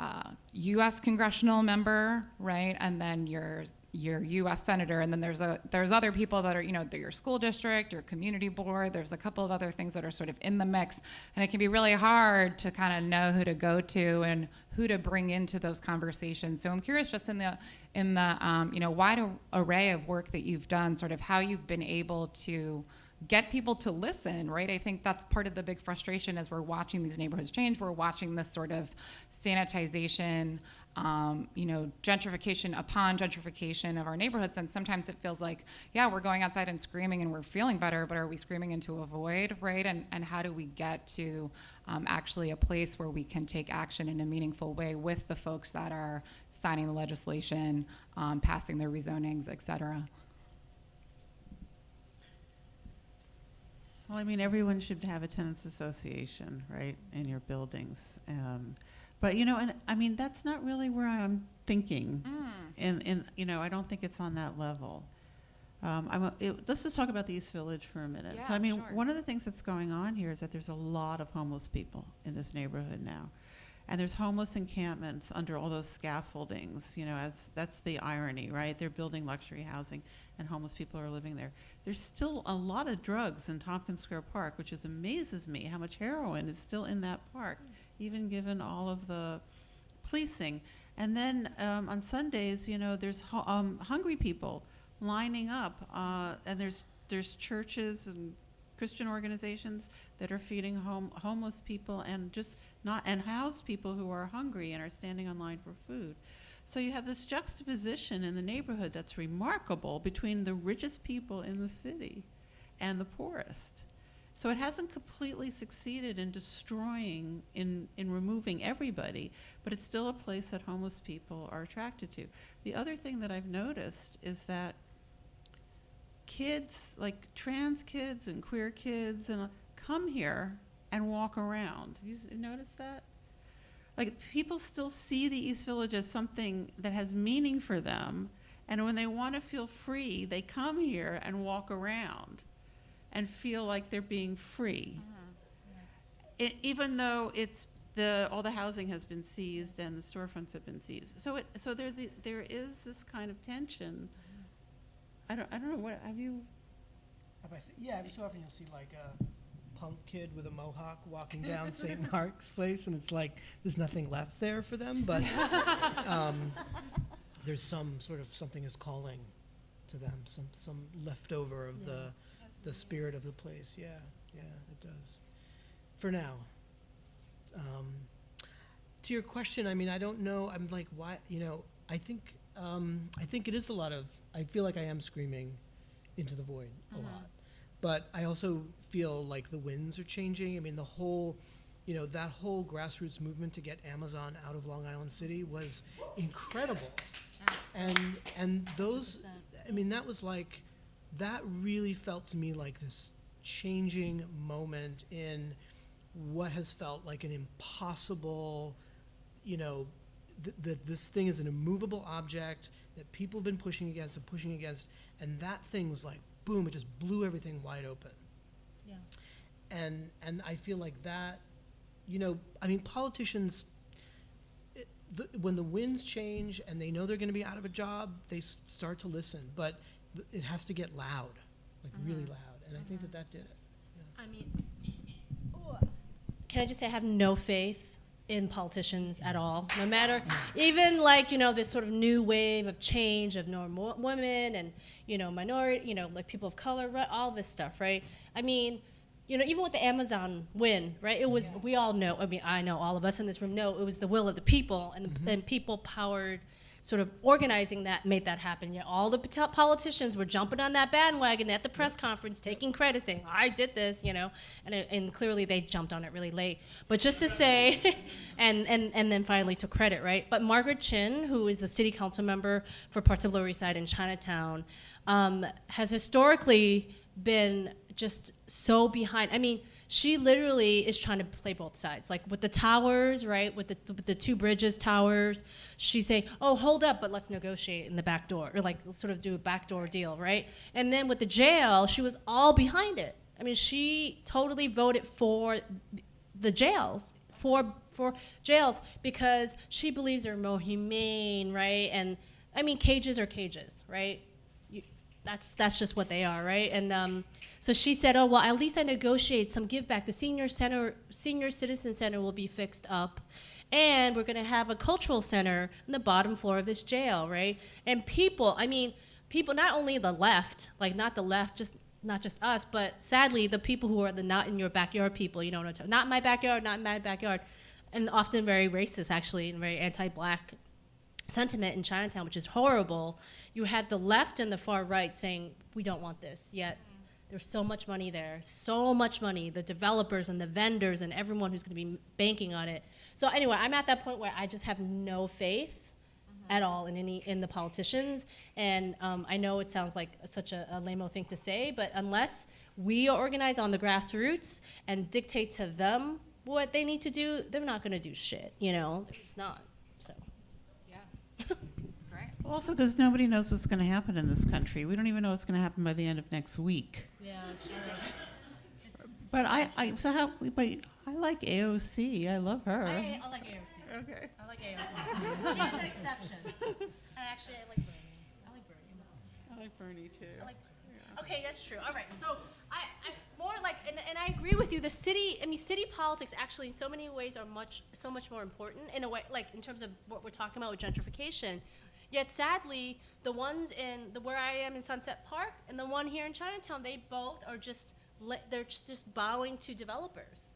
U.S. congressional member, right, and then your U.S. senator, and then there's other people that are, you know, your school district, your community board. There's a couple of other things that are sort of in the mix, and it can be really hard to kind of know who to go to and who to bring into those conversations. So I'm curious, just in the you know, wide array of work that you've done, sort of how you've been able to get people to listen, right? I think that's part of the big frustration as we're watching these neighborhoods change. We're watching this sort of sanitization, you know, gentrification upon gentrification of our neighborhoods. And sometimes it feels like, yeah, we're going outside and screaming and we're feeling better, but are we screaming into a void, right? And how do we get to actually a place where we can take action in a meaningful way with the folks that are signing the legislation, passing their rezonings, et cetera? Well, I mean, everyone should have a tenants association, right, in your buildings. But, you know, and I mean, that's not really where I'm thinking. And you know, I don't think it's on that level. Let's just talk about the East Village for a minute. Yeah, so, I mean, sure. one of the things that's going on here is that there's a lot of homeless people in this neighborhood now. And there's homeless encampments under all those scaffoldings, you know, as that's the irony, right? They're building luxury housing and homeless people are living there. There's still a lot of drugs in Tompkins Square Park, which amazes me how much heroin is still in that park, even given all of the policing. And then on Sundays, you know, there's hungry people lining up, and there's churches and Christian organizations that are feeding homeless people and house people who are hungry and are standing in line for food. So you have this juxtaposition in the neighborhood that's remarkable between the richest people in the city and the poorest. So it hasn't completely succeeded in destroying, in removing everybody, but it's still a place that homeless people are attracted to. The other thing that I've noticed is that kids, like trans kids and queer kids, and come here and walk around. Have you noticed that? Like, people still see the East Village as something that has meaning for them, and when they want to feel free, they come here and walk around and feel like they're being free. Even though all the housing has been seized and the storefronts have been seized. So there is this kind of tension. I don't know, what have you? Yeah, every so often you'll see like a punk kid with a mohawk walking down St. Mark's Place, and it's like there's nothing left there for them, but there's some sort of something is calling to them, some leftover of the spirit of the place. Yeah, it does. For now. To your question, I mean, I don't know. I'm like, why? You know, I think it is a lot of. I feel like I am screaming into the void a lot, but I also feel like the winds are changing. I mean, that whole grassroots movement to get Amazon out of Long Island City was incredible, and those, I mean, that was like that really felt to me like this changing moment in what has felt like an impossible, you know, that this thing is an immovable object that people have been pushing against, and that thing was like, boom, it just blew everything wide open. Yeah. And I feel like that, you know, I mean, politicians, when the winds change and they know they're going to be out of a job, they start to listen, but it has to get loud, like really loud, and I think that did it. I mean, can I just say I have no faith in politicians at all, no matter, even like, you know, this sort of new wave of change of more women and, you know, minority, you know, like people of color, right, all this stuff, right? I mean, you know, even with the Amazon win, right, it was, we all know, I mean, I know, all of us in this room know, it was the will of the people, and then people powered sort of organizing that made that happen. Yet all the politicians were jumping on that bandwagon at the press conference, taking credit, saying, I did this, you know, and clearly they jumped on it really late. But just to say, and then finally took credit, right? But Margaret Chin, who is the city council member for parts of Lower East Side in Chinatown, has historically been just so behind. I mean, she literally is trying to play both sides. Like with the towers, right, with the two bridges towers, she's saying, oh, hold up, but let's negotiate in the back door, or like let's sort of do a backdoor deal, right? And then with the jail, she was all behind it. I mean, she totally voted for the jails, for jails, because she believes they're more humane, right? And I mean, cages are cages, right? That's just what they are, right? And so she said, oh, well, at least I negotiate some give back. The senior citizen center will be fixed up, and we're going to have a cultural center on the bottom floor of this jail, right? And people, I mean, people, not only the left, like not the left, not just us, but sadly the people who are the not in your backyard people, you know what I'm talking, not in my backyard, and often very racist actually, and very anti-black sentiment in Chinatown, which is horrible. You had the left and the far right saying, we don't want this, yet there's so much money there, so much money, the developers and the vendors and everyone who's going to be banking on it. So anyway, I'm at that point where I just have no faith at all in the politicians, and I know it sounds like such a lame-o thing to say, but unless we organize on the grassroots and dictate to them what they need to do, they're not going to do shit, you know? They're just not, so. Great. Also, because nobody knows what's going to happen in this country. We don't even know what's going to happen by the end of next week. Yeah, sure. But I like AOC. I love her. I like AOC. Okay. I like AOC. She is an exception. And actually, I like Bernie. I like Bernie too. Okay, that's true. All right. So I more like, and I agree with you. The city, I mean, city politics actually in so many ways are so much more important in a way, like in terms of what we're talking about with gentrification. Yet sadly, the ones where I am in Sunset Park and the one here in Chinatown, they both are they're just bowing to developers.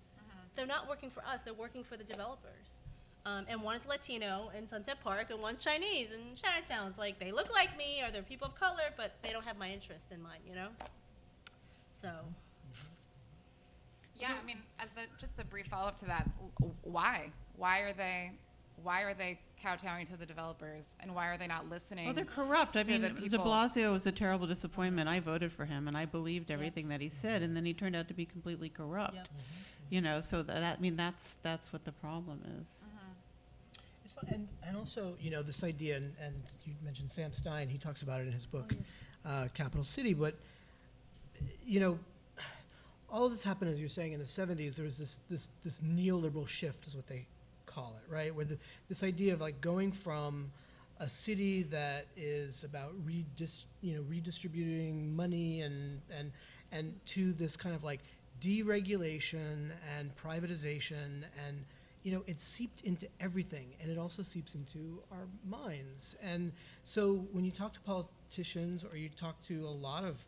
They're not working for us. They're working for the developers. And one is Latino in Sunset Park, and one's Chinese in Chinatown. It's like, they look like me, or they're people of color, but they don't have my interest in mind, you know? So. Yeah, I mean, just a brief follow-up to that, why? Why are they kowtowing to the developers, and why are they not listening? Well, they're corrupt. I mean, the de people? Blasio was a terrible disappointment. I voted for him, and I believed everything that he said, and then he turned out to be completely corrupt. Yep. You know, so I mean, that's what the problem is. And also, you know, this idea, and you mentioned Sam Stein, he talks about it in his book, Capital City, but, you know, all of this happened, as you're saying, in the 70s. There was this neoliberal shift, is what they call it, right? Where this idea of like going from a city that is about redistributing money and to this kind of like deregulation and privatization, and you know, it seeped into everything, and it also seeps into our minds. And so when you talk to politicians, or you talk to a lot of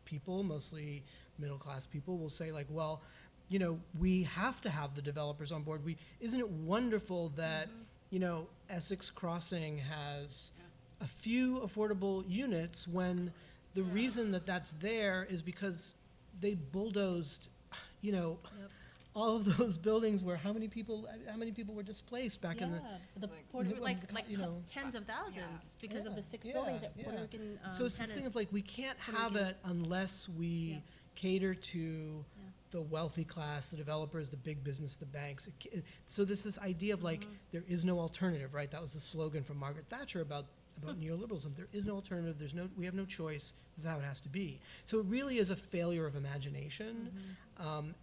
people, mostly middle-class people, will say like, well, you know, we have to have the developers on board. Isn't it wonderful that, you know, Essex Crossing has a few affordable units, when the reason that that's there is because they bulldozed, you know, all of those buildings where how many people were displaced back in the. the Like, Puerto, you like know. tens of thousands because of the 6 Yeah, buildings that yeah. Puerto Rican So it's this thing of tenants. like we can't Puerto have Rican. it unless we Yeah. cater to Yeah. the wealthy class, the developers, the big business, the banks. So there's this idea of like there is no alternative, right? That was the slogan from Margaret Thatcher about neoliberalism. There is no alternative. We have no choice. This is how it has to be. So it really is a failure of imagination.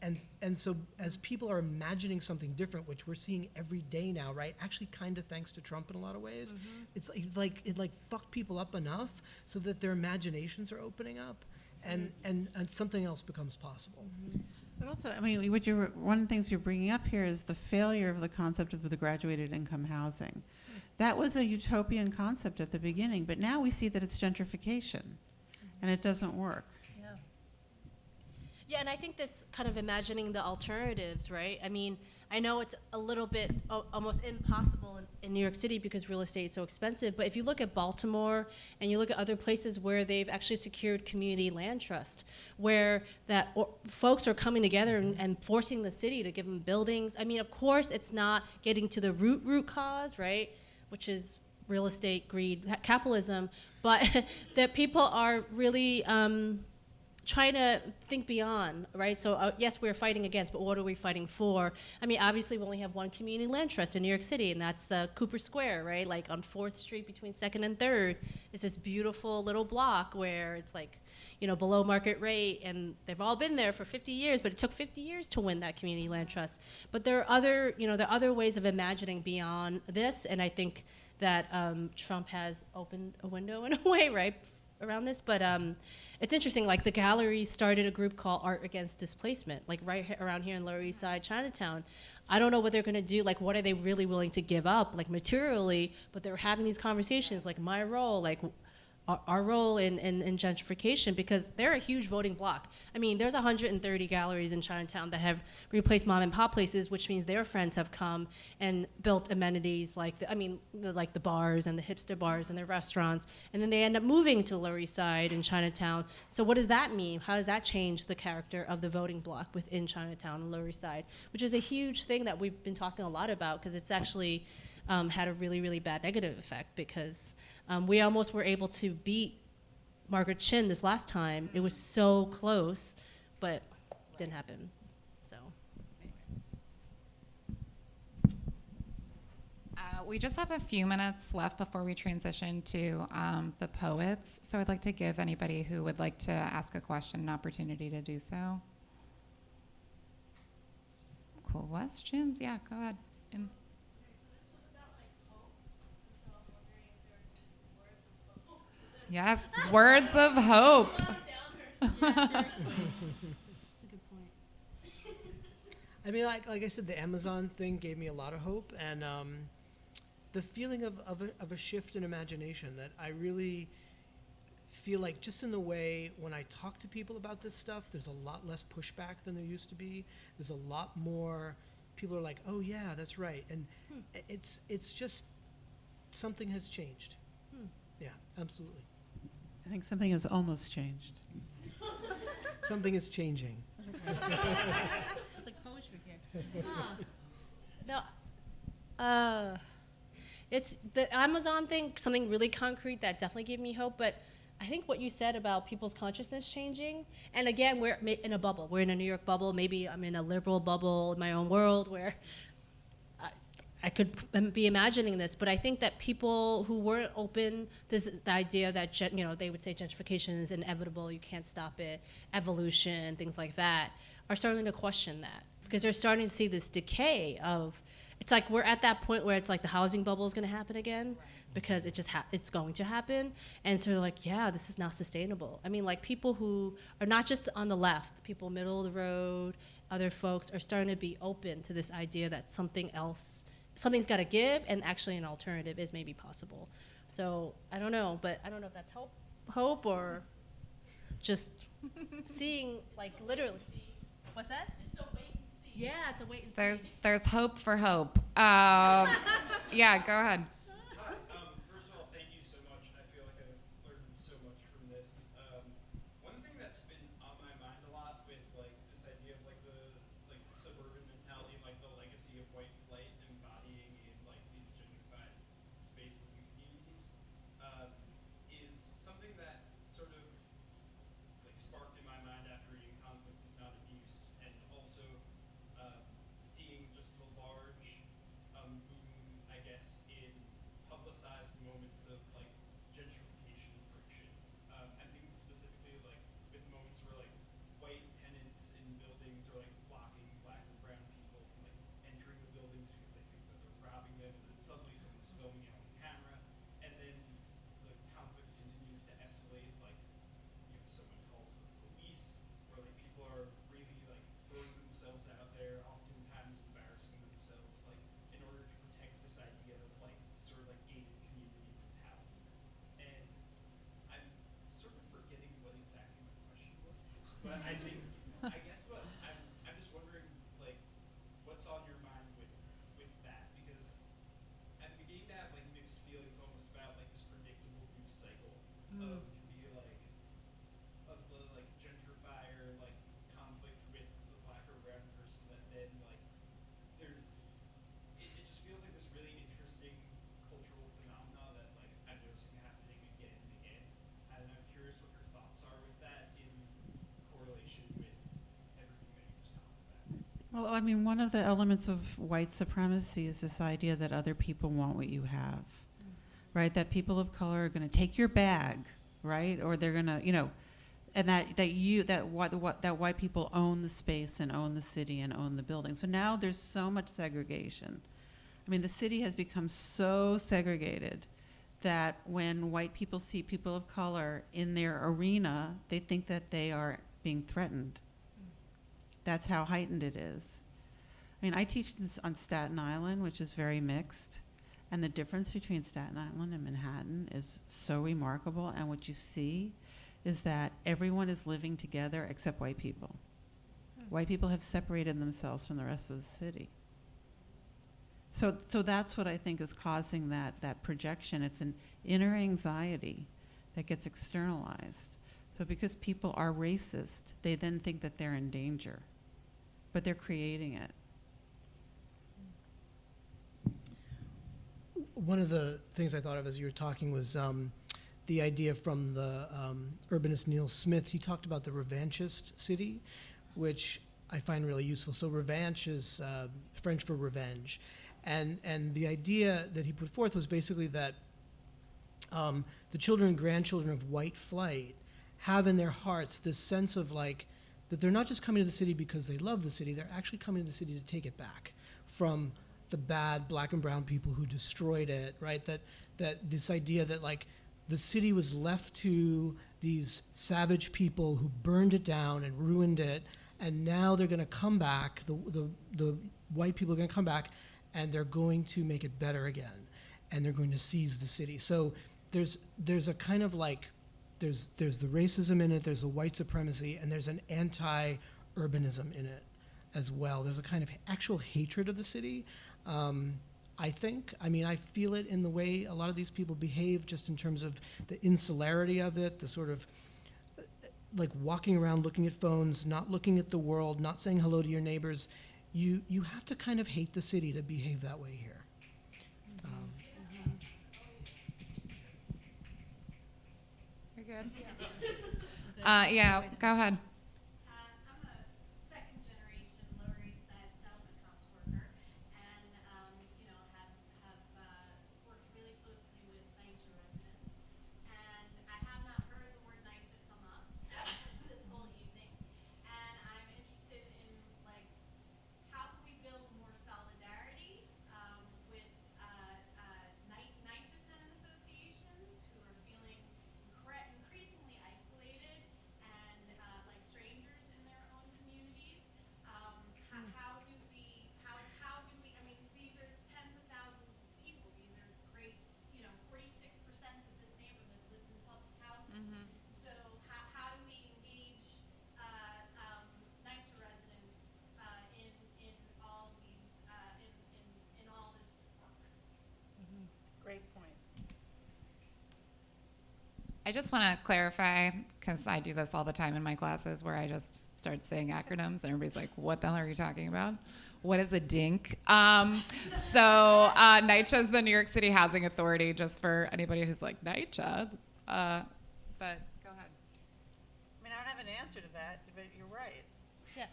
And so as people are imagining something different, which we're seeing every day now, right? Actually, kind of thanks to Trump in a lot of ways. It's it fucked people up enough so that their imaginations are opening up, and something else becomes possible. But also, I mean, one of the things you're bringing up here is the failure of the concept of the graduated income housing. That was a utopian concept at the beginning, but now we see that it's gentrification, and it doesn't work. Yeah, and I think this kind of imagining the alternatives, right? I mean, I know it's a little bit almost impossible in New York City because real estate is so expensive, but if you look at Baltimore and you look at other places where they've actually secured community land trust, where folks are coming together and forcing the city to give them buildings. I mean, of course, it's not getting to the root cause, right? Which is real estate, greed, capitalism, but that people are really trying to think beyond, right? So yes, we're fighting against, but what are we fighting for? I mean, obviously we only have one community land trust in New York City, and that's Cooper Square, right? Like on 4th Street between 2nd and 3rd. It's this beautiful little block where it's like, you know, below market rate, and they've all been there for 50 years, but it took 50 years to win that community land trust. But there are other ways of imagining beyond this, and I think that Trump has opened a window in a way, right, around this. But it's interesting, like the gallery started a group called Art Against Displacement, like around here in Lower East Side, Chinatown. I don't know what they're gonna do, like what are they really willing to give up, like materially, but they're having these conversations, like my role, like our role in gentrification, because they're a huge voting bloc. I mean, there's 130 galleries in Chinatown that have replaced mom and pop places, which means their friends have come and built amenities like the bars and the hipster bars and the restaurants, and then they end up moving to Lower East Side in Chinatown. So what does that mean? How does that change the character of the voting bloc within Chinatown and Lower East Side, which is a huge thing that we've been talking a lot about, because it's actually had a really, really bad negative effect, because we almost were able to beat Margaret Chin this last time. It was so close, but it didn't happen. So, we just have a few minutes left before we transition to the poets. So I'd like to give anybody who would like to ask a question an opportunity to do so. Questions? Yeah, go ahead. Yes, words of hope. That's a good point. I mean, like I said, the Amazon thing gave me a lot of hope, and the feeling of a shift in imagination that I really feel like, just in the way when I talk to people about this stuff, there's a lot less pushback than there used to be. There's a lot more people are like, oh yeah, that's right, and it's just something has changed. Yeah, absolutely. I think something has almost changed. Something is changing. It's like poetry here. No, it's the Amazon thing, something really concrete that definitely gave me hope. But I think what you said about people's consciousness changing, and again, we're in a bubble. We're in a New York bubble. Maybe I'm in a liberal bubble in my own world where I could be imagining this, but I think that people who weren't open to the idea that they would say gentrification is inevitable, you can't stop it, evolution, things like that, are starting to question that, because they're starting to see this decay of. It's like we're at that point where it's like the housing bubble is going to happen again, because it's going to happen, and so they're like, yeah, this is not sustainable. I mean, like people who are not just on the left, people middle of the road, other folks are starting to be open to this idea that something's got to give, and actually an alternative is maybe possible. So I don't know, but I don't know if that's hope or just seeing, like literally. What's that? Just a wait and see. Yeah, it's a wait and see. There's hope for hope. Yeah, go ahead. First of all, thank you so much. I feel like I've learned so much from this. One thing that's been on my mind a lot with like this idea of like the suburban of the of the gentrifier conflict with the black or brown person that then there's it just feels like this really interesting cultural phenomena that I'm noticing happening again and again. And I'm curious what your thoughts are with that in correlation with everything that you just talked about. Well, I mean, one of the elements of white supremacy is this idea that other people want what you have, right? That people of color are going to take your bag, right? Or they're going to, and that white people own the space and own the city and own the building. So now there's so much segregation. I mean, the city has become so segregated that when white people see people of color in their arena, they think that they are being threatened. That's how heightened it is. I mean, I teach this on Staten Island, which is very mixed, and the difference between Staten Island and Manhattan is so remarkable, and what you see is that everyone is living together except white people. White people have separated themselves from the rest of the city. So that's what I think is causing that projection. It's an inner anxiety that gets externalized. So because people are racist, they then think that they're in danger, but they're creating it. One of the things I thought of as you were talking was the idea from the urbanist Neil Smith. He talked about the revanchist city, which I find really useful. So revanche is French for revenge. And the idea that he put forth was basically that the children and grandchildren of white flight have in their hearts this sense of that they're not just coming to the city because they love the city, they're actually coming to the city to take it back from the bad black and brown people who destroyed it, right? That this idea that the city was left to these savage people who burned it down and ruined it, and now they're going to come back, the white people are going to come back, and they're going to make it better again, and they're going to seize the city. So there's a kind of there's the racism in it, there's the white supremacy, and there's an anti-urbanism in it as well. There's a kind of actual hatred of the city. I think, I feel it in the way a lot of these people behave, just in terms of the insularity of it, the sort of walking around looking at phones, not looking at the world, not saying hello to your neighbors. You have to kind of hate the city to behave that way here. You're good? Yeah, go ahead. I'm a second-generation Lower East Side settlement house worker, and have worked really closely with NYCHA residents. And I have not heard the word NYCHA come up this whole evening. And I'm interested in how can we build more solidarity with NYCHA tenant associations who are feeling increasingly isolated and like strangers in their own communities. How do we, I mean, these are tens of thousands of people. These are great, 46% of this neighborhood lives in public housing. So how do we engage NYCHA residents in all these, in all this work? Great point. I just want to clarify, because I do this all the time in my classes where I just start saying acronyms and everybody's like, what the hell are you talking about? What is a DINK? NYCHA is the New York City Housing Authority, just for anybody who's like, NYCHA? But go ahead. I mean, I don't have an answer to that, but you're right. Yeah,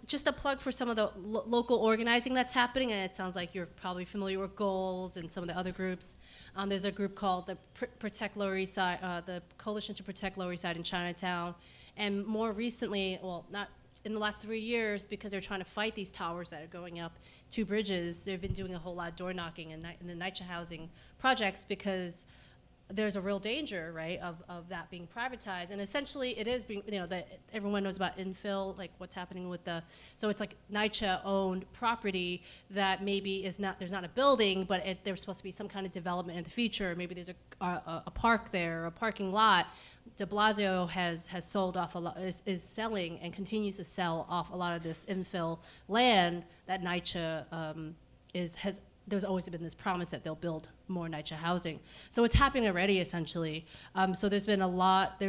just a plug for some of the local organizing that's happening, and it sounds like you're probably familiar with Goals and some of the other groups. There's a group called the Protect Lower East Side, the Coalition to Protect Lower East Side in Chinatown, and more recently, well, not in the last 3 years, because they're trying to fight these towers that are going up 2 bridges. They've been doing a whole lot of door knocking in the NYCHA housing projects because there's a real danger, right, of that being privatized. And essentially it is being, everyone knows about infill, like what's happening with so it's like NYCHA owned property that maybe there's not a building, but there's supposed to be some kind of development in the future. Maybe there's a park there, a parking lot. De Blasio has sold off a lot, is selling and continues to sell off a lot of this infill land that NYCHA has there's always been this promise that they'll build more NYCHA housing. So it's happening already, essentially. So there's been a lot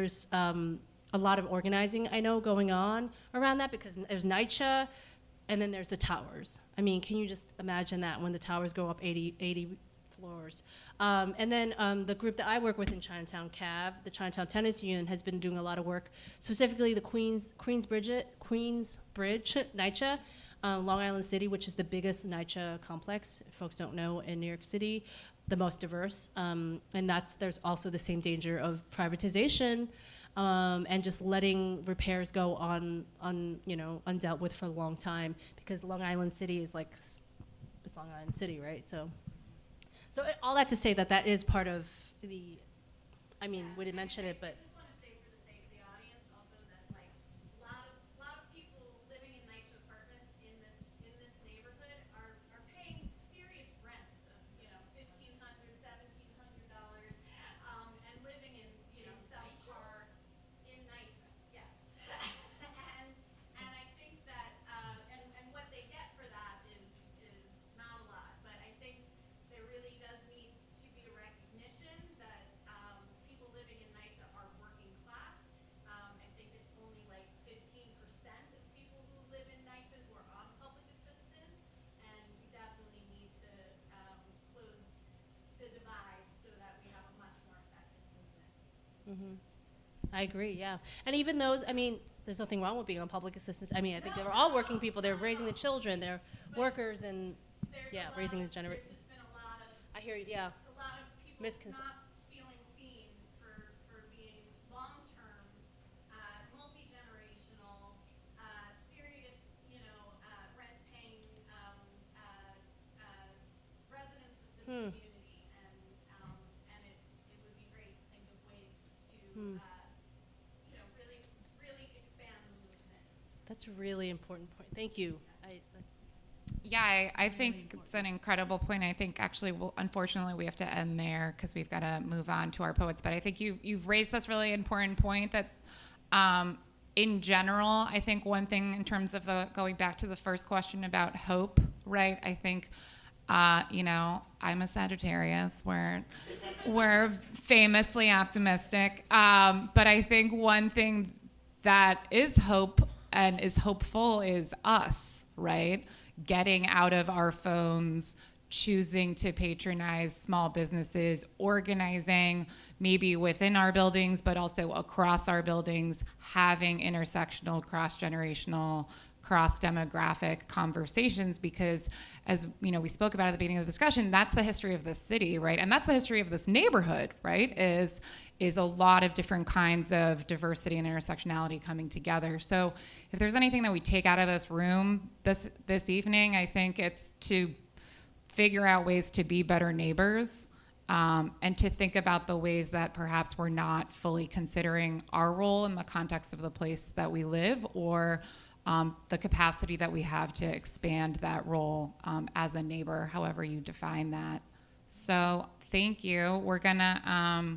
of organizing, I know, going on around that, because there's NYCHA, and then there's the towers. I mean, can you just imagine that when the towers go up 80 floors? And then the group that I work with in Chinatown, CAV, the Chinatown Tenants Union, has been doing a lot of work, specifically the Queensbridge, NYCHA, Long Island City, which is the biggest NYCHA complex, if folks don't know, in New York City, the most diverse. And there's also the same danger of privatization, and just letting repairs go on undealt with for a long time, because Long Island City is like, it's Long Island City, right? So all that to say that is part of the, I mean, we didn't mention it, but. I just want to say, for the sake of the audience, also that like a lot of people living in NYCHA apartments in this neighborhood are paying serious rents of $1,500, $1,700, and living in subpar in NYCHA. Yes, and I think that and what they get for that is not a lot, but I think there really does need to be a recognition that people living in NYCHA are working class. I think it's only like 15% of people who live in NYCHA who are on public assistance, and we definitely need to close the divide so that we have a much more effective movement. I agree, yeah. And even those, I mean, there's nothing wrong with being on public assistance. I mean, I think they're all working people. They're raising the children. They're workers and, raising the generation. There's just been a lot of I hear you, yeah. a lot of people not feeling seen for being long-term, multi-generational, serious, rent-paying residents of this community, and it would be great to think of ways to, really, really expand the movement. That's a really important point. Thank you. Yeah, I think it's an incredible point. I think actually, unfortunately, we have to end there because we've got to move on to our poets. But I think you've raised this really important point that, in general, I think one thing in terms of going back to the first question about hope, right? I think, I'm a Sagittarius. We're famously optimistic. But I think one thing that is hope and is hopeful is us, right? Getting out of our phones, choosing to patronize small businesses, organizing maybe within our buildings, but also across our buildings, having intersectional, cross-generational, cross-demographic conversations, because as we spoke about at the beginning of the discussion, that's the history of this city, right? And that's the history of this neighborhood, right? Is a lot of different kinds of diversity and intersectionality coming together. So if there's anything that we take out of this room this evening, I think it's to figure out ways to be better neighbors, and to think about the ways that perhaps we're not fully considering our role in the context of the place that we live, or the capacity that we have to expand that role as a neighbor, however you define that. So thank you. We're gonna